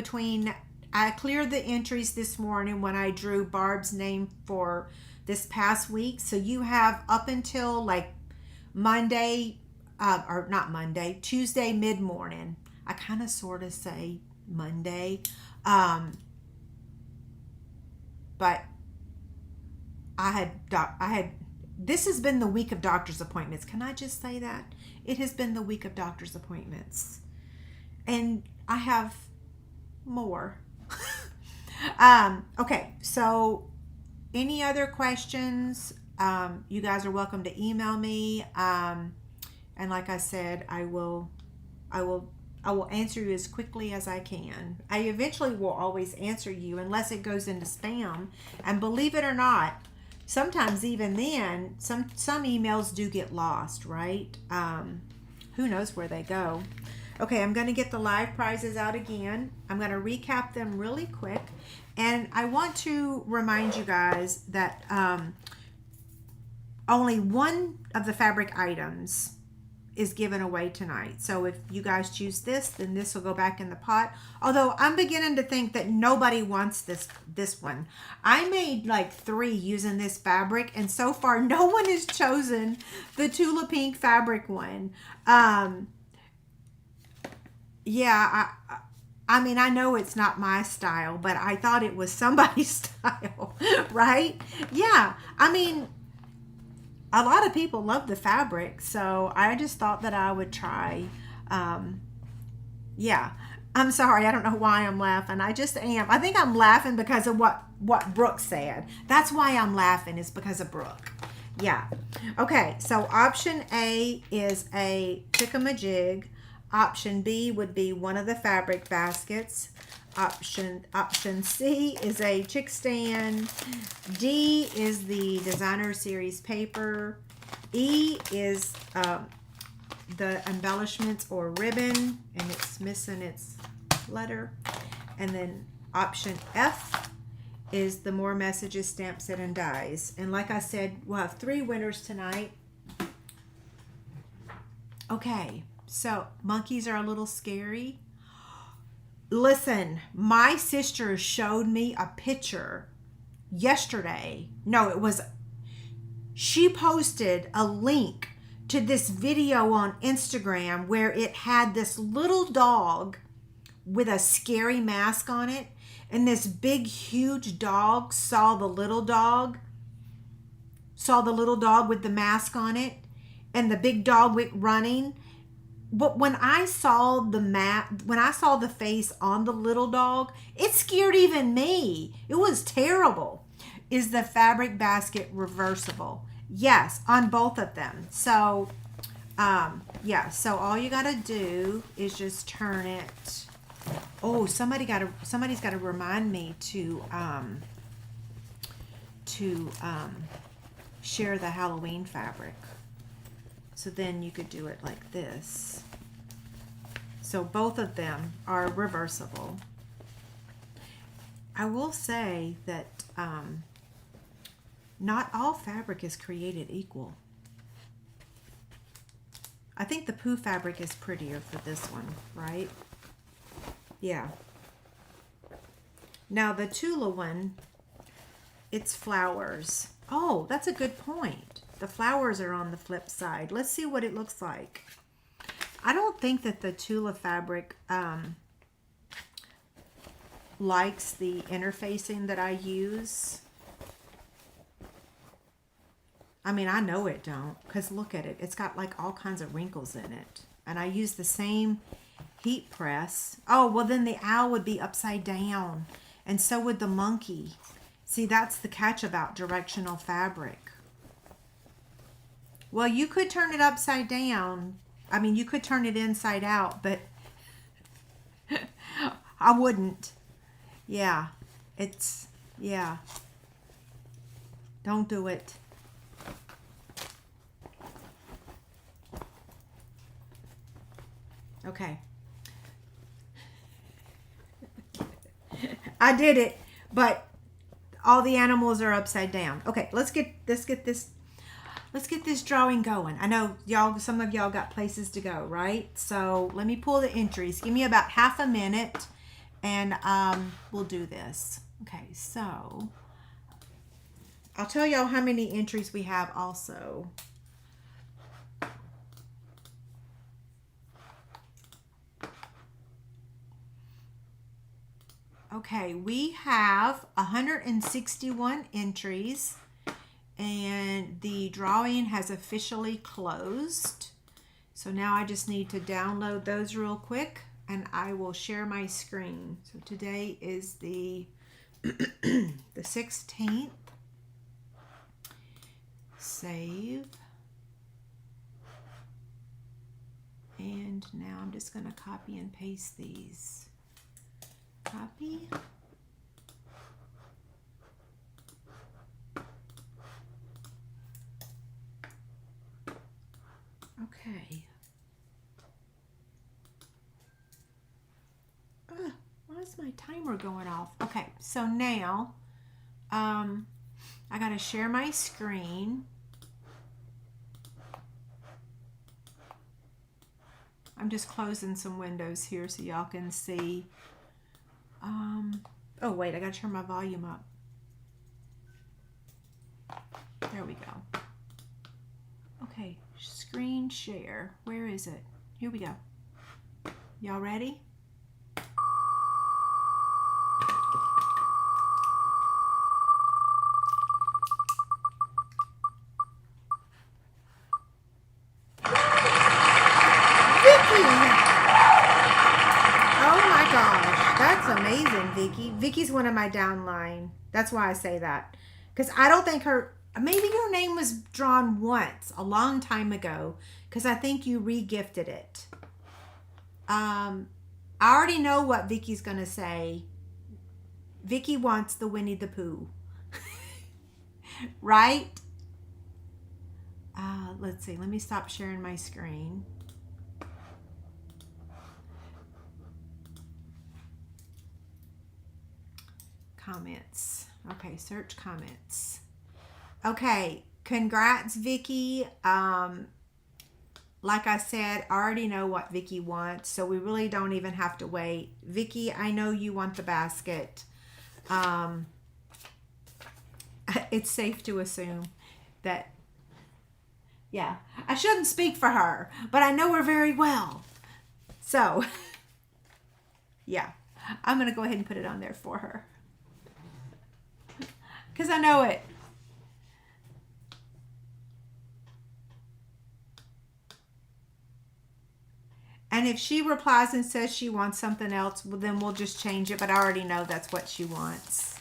A: I cleared the entries this morning when I drew Barb's name for this past week. So you have up until like Monday, or not Monday, Tuesday mid-morning. I kind of sort of say Monday. But this has been the week of doctor's appointments. Can I just say that? It has been the week of doctor's appointments. And I have more. Okay, so any other questions? You guys are welcome to email me. And like I said, I will answer you as quickly as I can. I eventually will always answer you unless it goes into spam. And believe it or not, sometimes even then, some emails do get lost, right? Who knows where they go? Okay, I'm going to get the live prizes out again. I'm going to recap them really quick. And I want to remind you guys that only one of the fabric items is given away tonight. So if you guys choose this, then this will go back in the pot. Although I'm beginning to think that nobody wants this one. I made like 3 using this fabric, and so far no one has chosen the Tula Pink fabric one. Yeah, I mean, I know it's not my style, but I thought it was somebody's style, right? Yeah, I mean, a lot of people love the fabric, so I just thought that I would try. Yeah, I'm sorry, I don't know why I'm laughing. I just am. I think I'm laughing because of what Brooke said. That's why I'm laughing, is because of Brooke. Yeah. Okay, so option A is a chick-a-majig. Option B would be one of the fabric baskets. Option C is a chick stand. D is the designer series paper. E is the embellishments or ribbon, and it's missing its letter. And then option F is the more messages, stamp set, and dies. And like I said, we'll have 3 winners tonight. Okay, so monkeys are a little scary. Listen, my sister showed me a picture yesterday. No, it was, she posted a link to this video on Instagram where it had this little dog with a scary mask on it, and this big huge dog saw the little dog with the mask on it, and the big dog went running. But when I saw the face on the little dog, it scared even me. It was terrible. Is the fabric basket reversible? Yes, on both of them. So, yeah. So all you gotta do is just turn it. Oh, somebody's got to remind me to share the Halloween fabric. So then you could do it like this. So both of them are reversible. I will say that not all fabric is created equal. I think the Pooh fabric is prettier for this one, right? Yeah. Now the Tula one, it's flowers. Oh, that's a good point. The flowers are on the flip side. Let's see what it looks like. I don't think that the Tula fabric likes the interfacing that I use. I mean, I know it don't, because look at it. It's got like all kinds of wrinkles in it. And I use the same heat press. Oh, well then the owl would be upside down. And so would the monkey. See, that's the catch about directional fabric. Well, you could turn it upside down. I mean, you could turn it inside out, but I wouldn't. Yeah, yeah. Don't do it. Okay. I did it, but all the animals are upside down. Okay, let's get this drawing going. I know some of y'all got places to go, right? So let me pull the entries. Give me about half a minute and we'll do this. Okay, so I'll tell y'all how many entries we have also. Okay, we have 161 entries. And the drawing has officially closed. So now I just need to download those real quick and I will share my screen. So today is the 16th. Save. And now I'm just going to copy and paste these. Copy. Okay. Why is my timer going off? Okay, so now I got to share my screen. I'm just closing some windows here so y'all can see. Oh wait, I gotta turn my volume up. There we go. Okay, screen share. Where is it? Here we go. Y'all ready? That's amazing, Vicky. Vicky's one of my downline. That's why I say that. Because I don't think maybe your name was drawn once a long time ago. Because I think you re-gifted it. I already know what Vicky's going to say. Vicky wants the Winnie the Pooh. Right? Let's see. Let me stop sharing my screen. Comments. Okay, search comments. Okay, congrats, Vicky. Like I said, I already know what Vicky wants, so we really don't even have to wait. Vicky, I know you want the basket. It's safe to assume that, yeah, I shouldn't speak for her, but I know her very well. So, yeah, I'm going to go ahead and put it on there for her. Because I know it. And if she replies and says she wants something else, well, then we'll just change it. But I already know that's what she wants.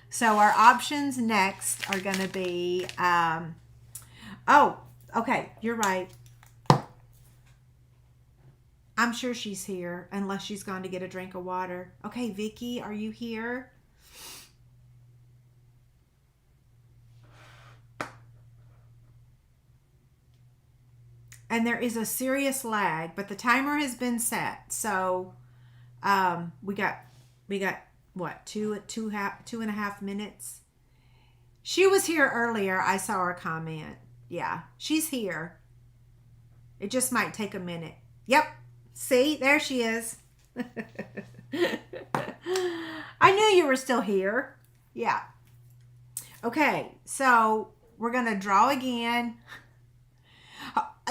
A: So our options next are going to be, oh, okay, you're right. I'm sure she's here, unless she's gone to get a drink of water. Okay, Vicky, are you here? And there is a serious lag, but the timer has been set. So we got what, two and a half minutes. She was here earlier. I saw her comment. Yeah, she's here. It just might take a minute. Yep. See, there she is. I knew you were still here. Yeah. Okay, so we're going to draw again.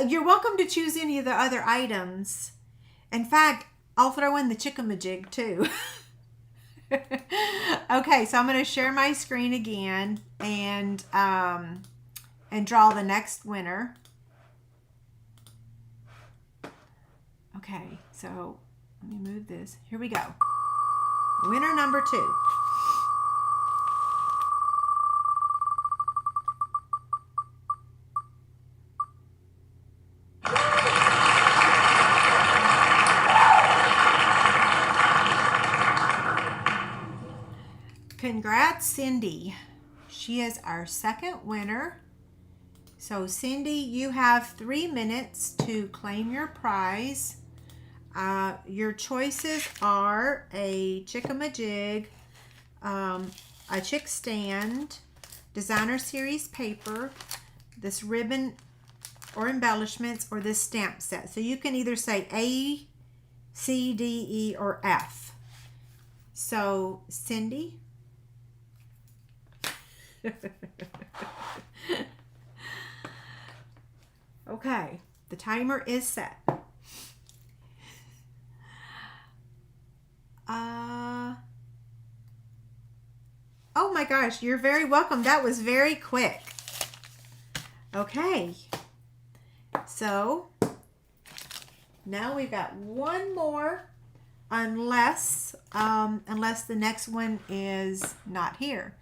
A: You're welcome to choose any of the other items. In fact, I'll throw in the chick-a-majig too. Okay, so I'm going to share my screen again and draw the next winner. Okay, so let me move this. Here we go. Winner number 2. Congrats, Cindy. She is our second winner. So Cindy, you have 3 minutes to claim your prize. Your choices are a chick-a-majig, a chick stand, designer series paper, this ribbon or embellishments, or this stamp set. So you can either say A, C, D, E, or F. So Cindy. Okay, the timer is set. Oh my gosh, you're very welcome. That was very quick. Okay, so now we've got one more, unless the next one is not here.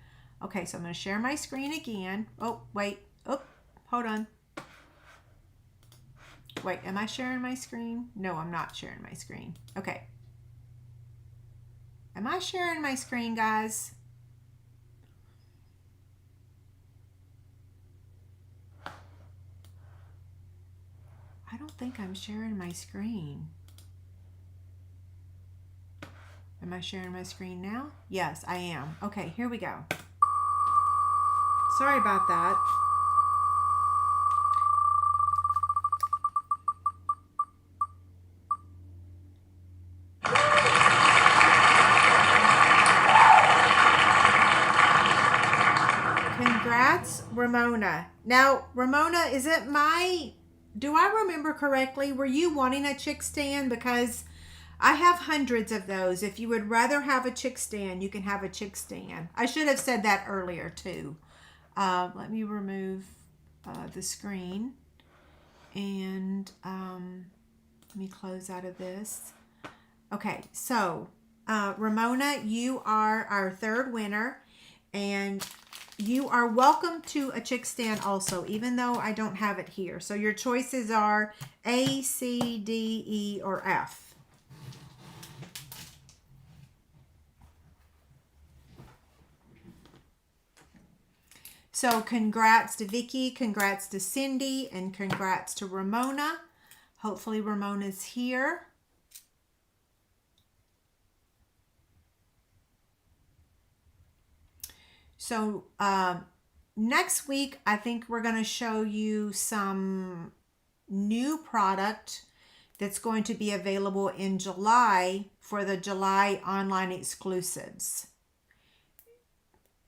A: Okay, so I'm going to share my screen again. Oh, wait. Oh, hold on. Wait, am I sharing my screen? No, I'm not sharing my screen. Okay. Am I sharing my screen, guys? I don't think I'm sharing my screen. Am I sharing my screen now? Yes, I am. Okay, here we go. Sorry about that. Ramona. Now, Ramona, is it do I remember correctly? Were you wanting a chick stand? Because I have hundreds of those. If you would rather have a chick stand, you can have a chick stand. I should have said that earlier too. Let me remove the screen, and let me close out of this. Okay, so Ramona, you are our third winner, and you are welcome to a chick stand also, even though I don't have it here. So your choices are A, C, D, E, or F. So congrats to Vicky, congrats to Cindy, and congrats to Ramona. Hopefully Ramona's here. So next week, I think we're going to show you some new product that's going to be available in July for the July online exclusives.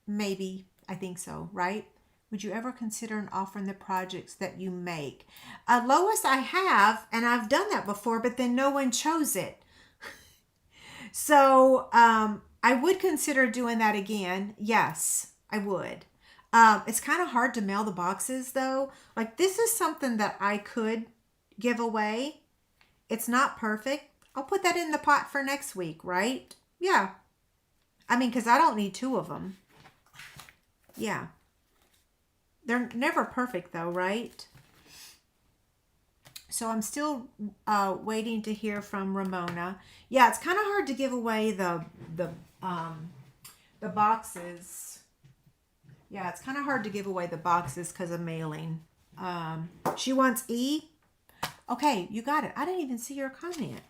A: Maybe, I think so, right? Would you ever consider offering the projects that you make? Lois, I have, and I've done that before, but then no one chose it. So I would consider doing that again. Yes, I would. It's kind of hard to mail the boxes though. Like, this is something that I could give away. It's not perfect. I'll put that in the pot for next week, right? Yeah. I mean, because I don't need two of them. Yeah. They're never perfect though, right? So I'm still waiting to hear from Ramona. Yeah, it's kind of hard to give away the boxes. Yeah, it's kind of hard to give away the boxes because of mailing. She wants E. Okay, you got it. I didn't even see your comment.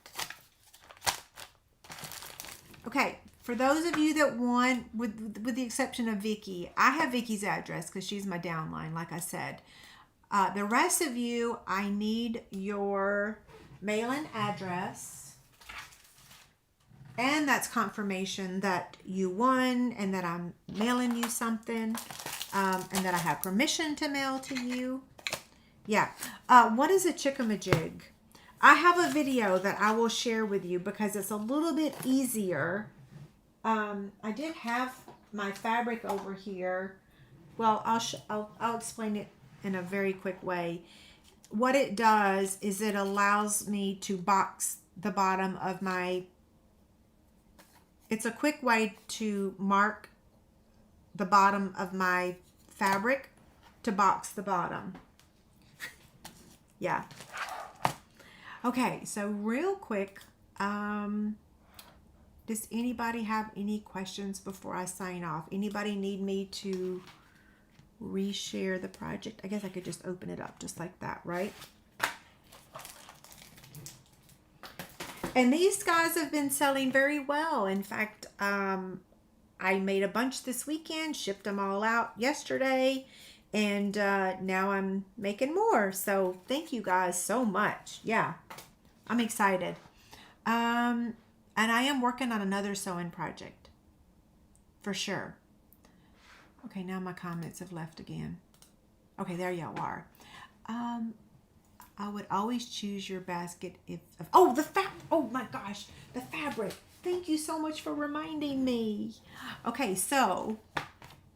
A: Okay, for those of you that want, with the exception of Vicky, I have Vicky's address because she's my downline, like I said. The rest of you, I need your mail-in address, and that's confirmation that you won and that I'm mailing you something, and that I have permission to mail to you. Yeah. What is a chickamajig? I have a video that I will share with you because it's a little bit easier. I did have my fabric over here. Well, I'll explain it in a very quick way. What it does is it allows me to box the bottom of it's a quick way to mark the bottom of my fabric to box the bottom. Yeah. Okay, so real quick, does anybody have any questions before I sign off? Anybody need me to reshare the project? I guess I could just open it up just like that, right? And these guys have been selling very well. In fact, I made a bunch this weekend, shipped them all out yesterday, and now I'm making more. So thank you guys so much. Yeah, I'm excited. And I am working on another sewing project for sure. Okay, now my comments have left again. Okay, there y'all are. I would always choose your basket if... Oh, oh my gosh, the fabric. Thank you so much for reminding me. Okay, so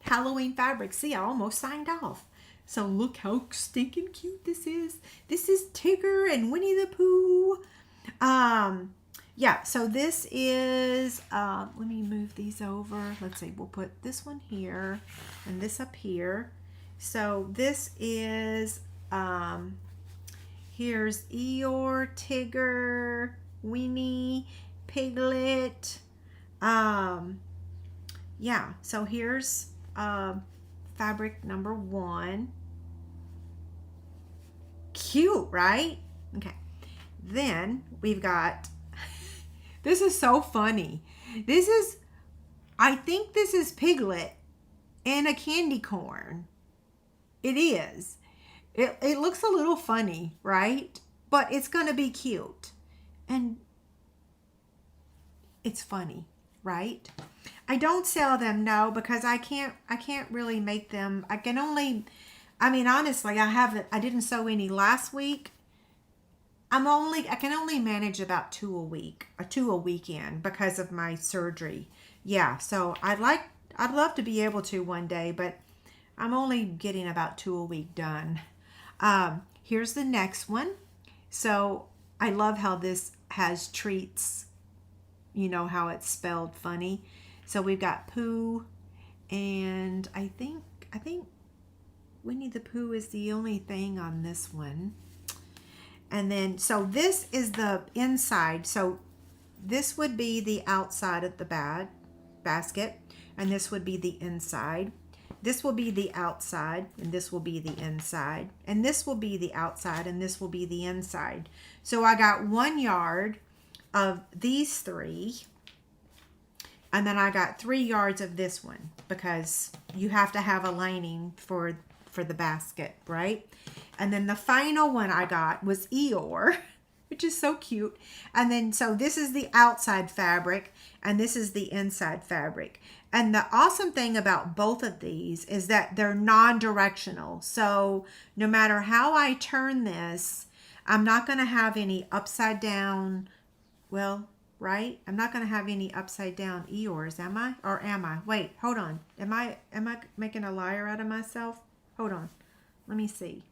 A: Halloween fabric. See, I almost signed off. So look how stinking cute this is. This is Tigger and Winnie the Pooh. Yeah, so this is, let me move these over. Let's see, we'll put this one here and this up here. So this is, here's Eeyore, Tigger, Winnie, Piglet. Yeah, so here's fabric number 1. Cute, right? Okay, then we've got... This is so funny. I think this is Piglet and a candy corn. It is. It looks a little funny, right? But it's going to be cute. And it's funny, right? I don't sell them, no, because I can't really make them. I can only I mean, honestly, I didn't sew any last week. I can only manage about 2 a week or 2 a weekend because of my surgery. Yeah, so I'd love to be able to one day, but I'm only getting about 2 a week done. Here's the next one. So I love how this has treats, you know, how it's spelled funny. So we've got Pooh, and I think Winnie the Pooh is the only thing on this one. And then, so this is the inside. So this would be the outside of the basket, and this would be the inside. This will be the outside, and this will be the inside. And this will be the outside, and this will be the inside. So I got 1 yard of these 3. And then I got 3 yards of this one, because you have to have a lining for the basket, right? And then the final one I got was Eeyore, which is so cute. And then, so this is the outside fabric, and this is the inside fabric. And the awesome thing about both of these is that they're non-directional. So no matter how I turn this, I'm not going to have any upside down, well, right? I'm not going to have any upside down Eeyores, am I? Or am I? Wait, hold on. Am I making a liar out of myself? Hold on. Let me see.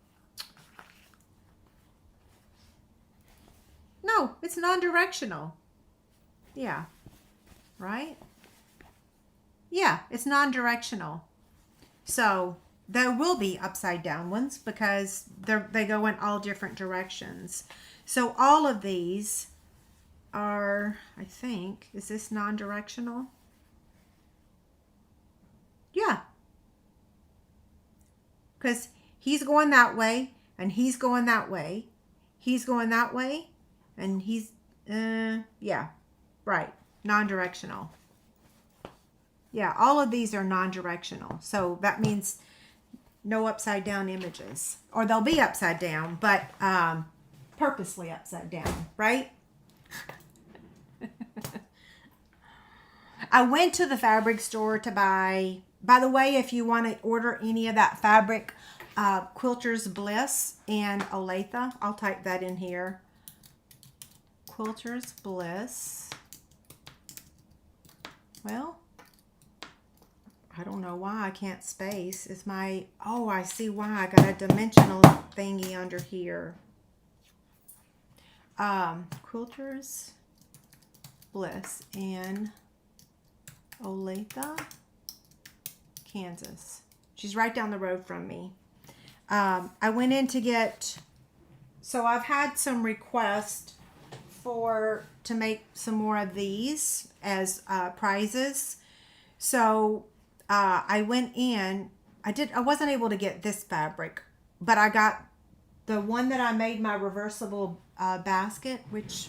A: No, it's non-directional. Yeah. Right? Yeah, it's non-directional. So there will be upside down ones because they go in all different directions. So all of these are, I think, is this non-directional? Yeah. Because he's going that way, and he's going that way. He's going that way, and he's, yeah, right, non-directional. Yeah, all of these are non-directional. So that means no upside down images. Or they'll be upside down, but purposely upside down, right? I went to the fabric store to buy, by the way, if you want to order any of that fabric, Quilter's Bliss and Olathe, I'll type that in here. Quilter's Bliss. Well, I don't know why I can't space. It's my, oh, I see why. I got a dimensional thingy under here. Quilter's Bliss in Olathe, Kansas. She's right down the road from me. I went in to get, so I've had some requests to make some more of these as prizes. So I went in, I wasn't able to get this fabric, but I got the one that I made my reversible basket, which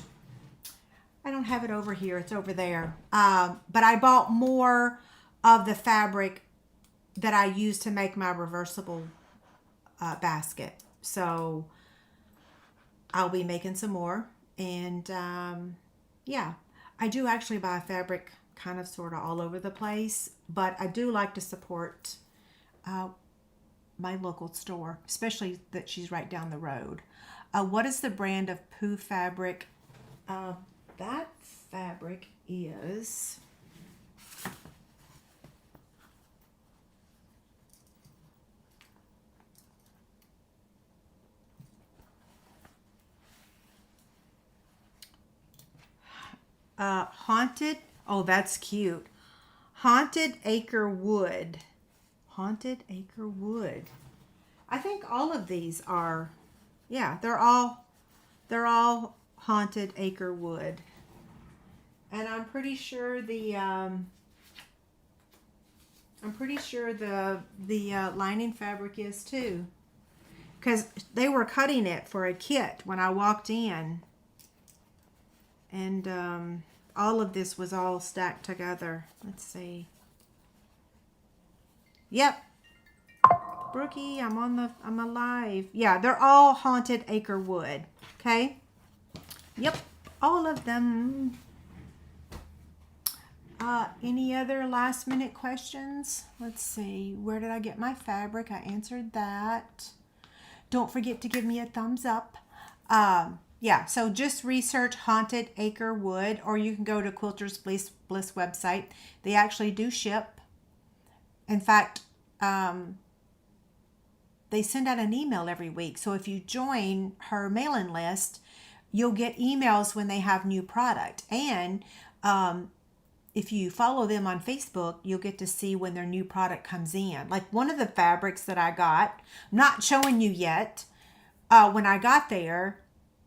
A: I don't have it over here. It's over there. But I bought more of the fabric that I used to make my reversible basket. So I'll be making some more. And yeah, I do actually buy fabric kind of sort of all over the place, but I do like to support my local store, especially that she's right down the road. What is the brand of Pooh fabric? That fabric is Haunted. Oh, that's cute. Haunted Acre Wood. Haunted Acre Wood. I think all of these are, yeah, they're all Haunted Acre Wood. And I'm pretty sure the lining fabric is too, because they were cutting it for a kit when I walked in, and all of this was all stacked together. Let's see. Yep, Brookie, I'm alive. Yeah, they're all Haunted Acre Wood. Okay. Yep, all of them. Any other last minute questions? Let's see. Where did I get my fabric? I answered that. Don't forget to give me a thumbs up. Yeah, so just research Haunted Acre Wood, or you can go to Quilters Bliss website. They actually do ship. In fact, they send out an email every week. So if you join her mailing list, you'll get emails when they have new product. And if you follow them on Facebook, you'll get to see when their new product comes in. Like one of the fabrics that I got, I'm not showing you yet, when I got there,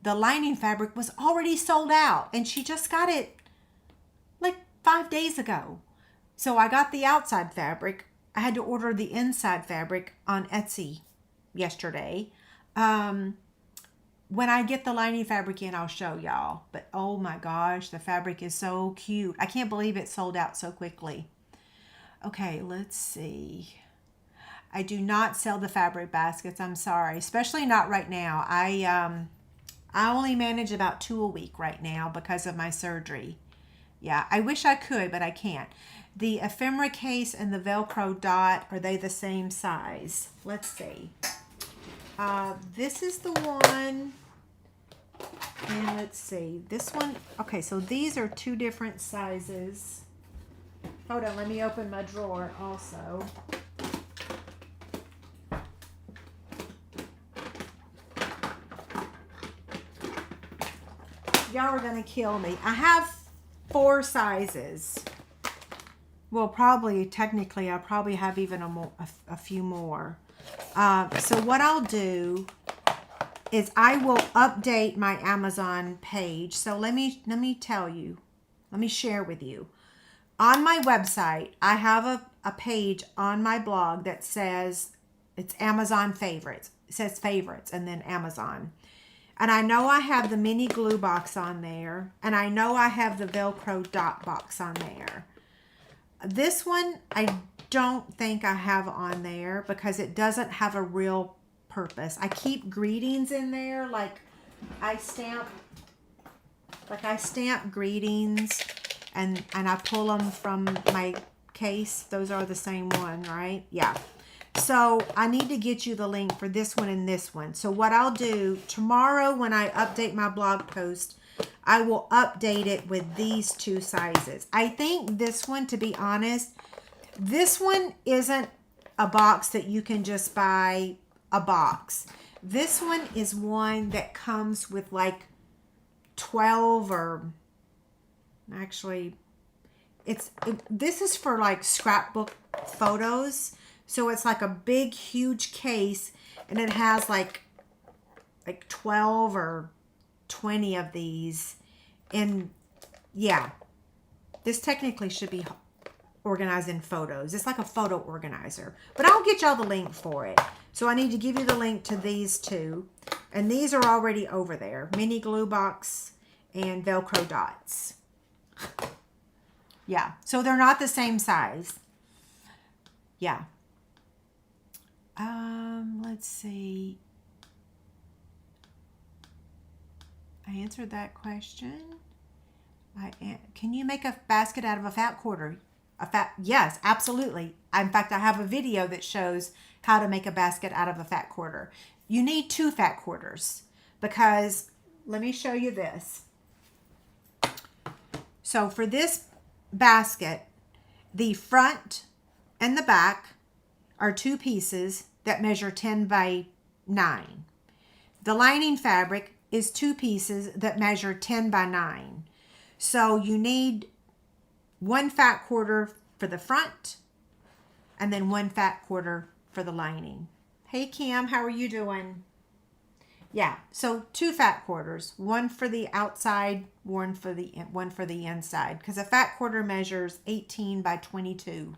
A: the lining fabric was already sold out. And she just got it like 5 days ago. So I got the outside fabric. I had to order the inside fabric on Etsy yesterday. When I get the lining fabric in, I'll show y'all. But oh my gosh, the fabric is so cute. I can't believe it sold out so quickly. Okay, let's see. I do not sell the fabric baskets. I'm sorry, especially not right now. I only manage about 2 a week right now because of my surgery. Yeah, I wish I could, but I can't. The ephemera case and the Velcro dot, are they the same size? Let's see. This is the one, and let's see, this one, okay, so these are 2 different sizes. Hold on, let me open my drawer also. Y'all are gonna kill me. I have 4 sizes. Well, probably, technically, I probably have even a few more. So what I'll do is I will update my Amazon page. So let me tell you, let me share with you. On my website, I have a page on my blog that says it's Amazon favorites. It says favorites and then Amazon. And I know I have the mini glue box on there. And I know I have the Velcro dot box on there. This one, I don't think I have on there because it doesn't have a real purpose. I keep greetings in there, like I stamp greetings and I pull them from my case. Those are the same one, right? Yeah. So I need to get you the link for this one and this one. So what I'll do tomorrow when I update my blog post, I will update it with these 2 sizes. I think this one, to be honest, this one isn't a box that you can just buy a box. This one is one that comes with like 12 or actually this is for like scrapbook photos. So it's like a big, huge case and it has like 12 or 20 of these. And yeah, this technically should be organizing photos. It's like a photo organizer, but I'll get y'all the link for it. So I need to give you the link to these 2, and these are already over there. Mini glue box and Velcro dots. Yeah, so they're not the same size. Yeah. Let's see. I answered that question. Can you make a basket out of a fat quarter? Yes, absolutely. In fact, I have a video that shows how to make a basket out of a fat quarter. You need 2 fat quarters because let me show you this. So for this basket, the front and the back are 2 pieces that measure 10 by 9. The lining fabric is 2 pieces that measure 10 by 9. So you need 1 fat quarter for the front and then 1 fat quarter for the lining. Hey Kim, how are you doing? Yeah, so 2 fat quarters, 1 for the outside, 1 for the inside, because a fat quarter measures 18 by 22.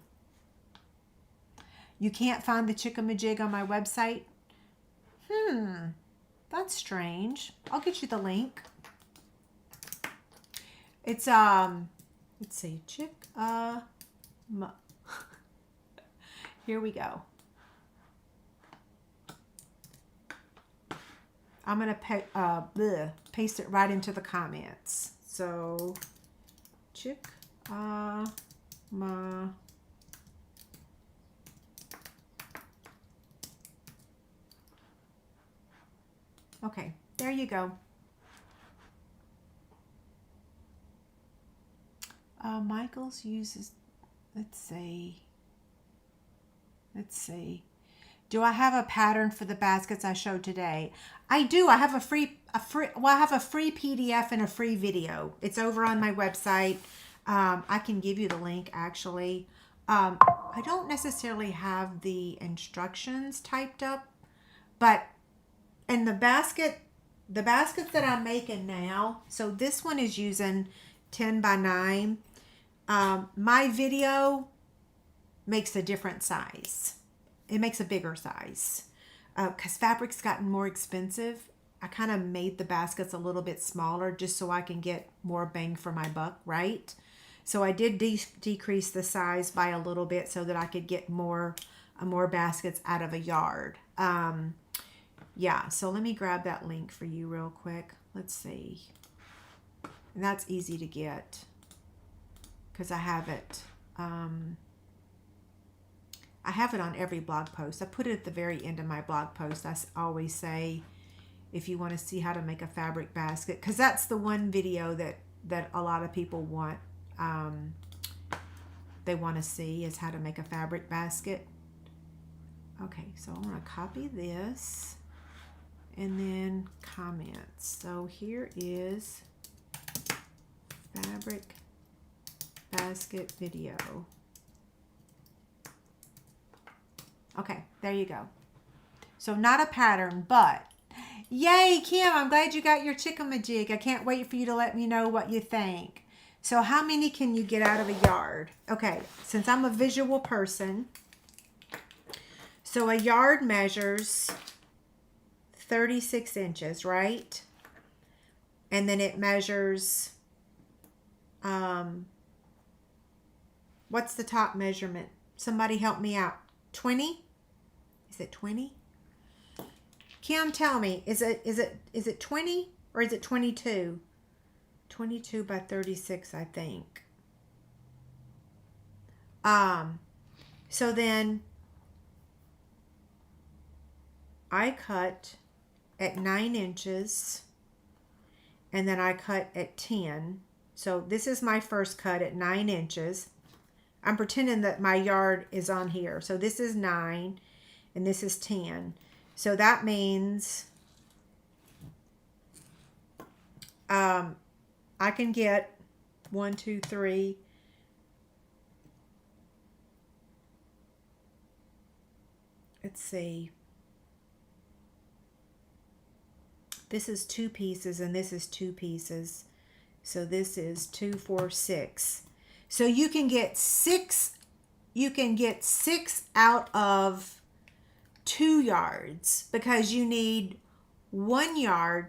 A: You can't find the Chick-a-majig on my website? That's strange. I'll get you the link. It's let's see, here we go. I'm gonna paste it right into the comments. So Ma. Okay, there you go. Michael's uses, let's see. Do I have a pattern for the baskets I showed today? I do. I have I have a free PDF and a free video. It's over on my website. I can give you the link actually. I don't necessarily have the instructions typed up, but in the baskets that I'm making now, so this one is using 10 by 9. My video makes a different size. It makes a bigger size. Because fabric's gotten more expensive, I kind of made the baskets a little bit smaller just so I can get more bang for my buck, right? So I did decrease the size by a little bit so that I could get more baskets out of a yard. Yeah, so let me grab that link for you real quick. Let's see. And that's easy to get because I have it. I have it on every blog post. I put it at the very end of my blog post. I always say, if you want to see how to make a fabric basket, because that's the one video that a lot of people want. They want to see is how to make a fabric basket. Okay, so I want to copy this and then comments. So here is fabric basket video. Okay, there you go. So not a pattern, but yay, Kim, I'm glad you got your chickamajig. I can't wait for you to let me know what you think. So how many can you get out of a yard? Okay, since I'm a visual person, so a yard measures 36 inches, right? And then it measures, what's the top measurement? Somebody help me out. 20? Is it 20? Kim, tell me, is it 20 or is it 22? 22 by 36, I think. So then I cut at 9 inches and then I cut at 10. So this is my first cut at 9 inches. I'm pretending that my yard is on here. So this is 9 and this is 10. So that means I can get 1, 2, 3. Let's see. This is 2 pieces and this is 2 pieces. So this is 2, 4, 6. So you can get 6. You can get 6 out of 2 yards because you need 1 yard,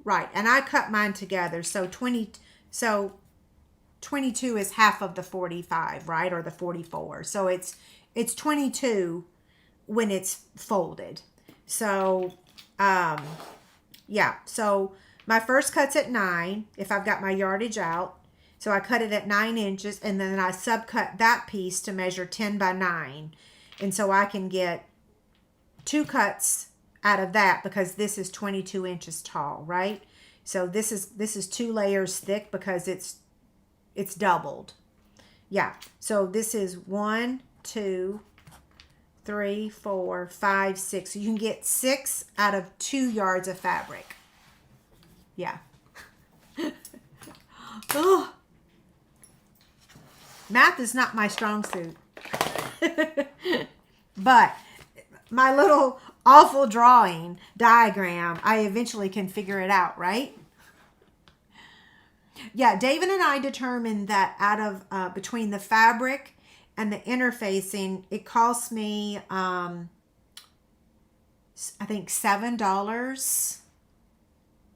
A: right? And I cut mine together. So 22 is half of the 45, right? Or the 44. So it's 22 when it's folded. So yeah. So my first cut's at 9 if I've got my yardage out. So I cut it at 9 inches and then I subcut that piece to measure 10 by 9. And so I can get 2 cuts out of that because this is 22 inches tall, right? So this is 2 layers thick because it's doubled. Yeah. So this is 1, 2, 3, 4, 5, 6. So you can get 6 out of 2 yards of fabric. Yeah. Oh. Math is not my strong suit. But my little awful drawing diagram, I eventually can figure it out, right? Yeah, David and I determined that out of between the fabric and the interfacing, it cost me I think $7.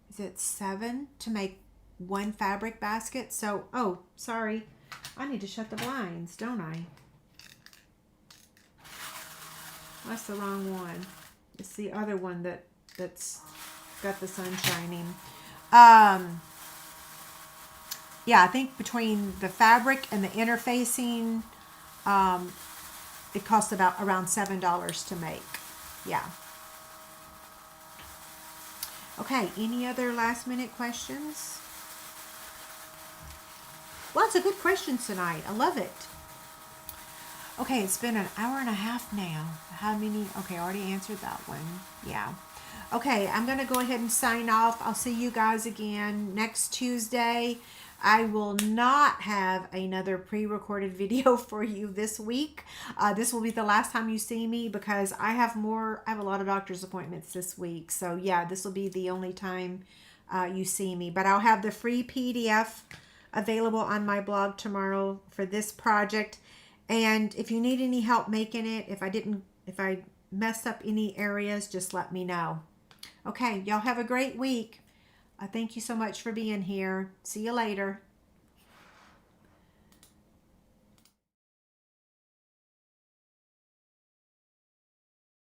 A: Is it 7 to make 1 fabric basket? So, oh, sorry. I need to shut the blinds, don't I? That's the wrong one. It's the other one that's got the sun shining. Yeah, I think between the fabric and the interfacing, it costs about around $7 to make. Yeah. Okay, any other last minute questions? Lots of good questions tonight. I love it. Okay, it's been an hour and a half now. How many? Okay, I already answered that one. Yeah. Okay, I'm going to go ahead and sign off. I'll see you guys again next Tuesday. I will not have another pre-recorded video for you this week. This will be the last time you see me because I have a lot of doctor's appointments this week. So yeah, this will be the only time you see me. But I'll have the free PDF available on my blog tomorrow for this project. And if you need any help making it, if I messed up any areas, just let me know. Okay, y'all have a great week. Thank you so much for being here. See you later.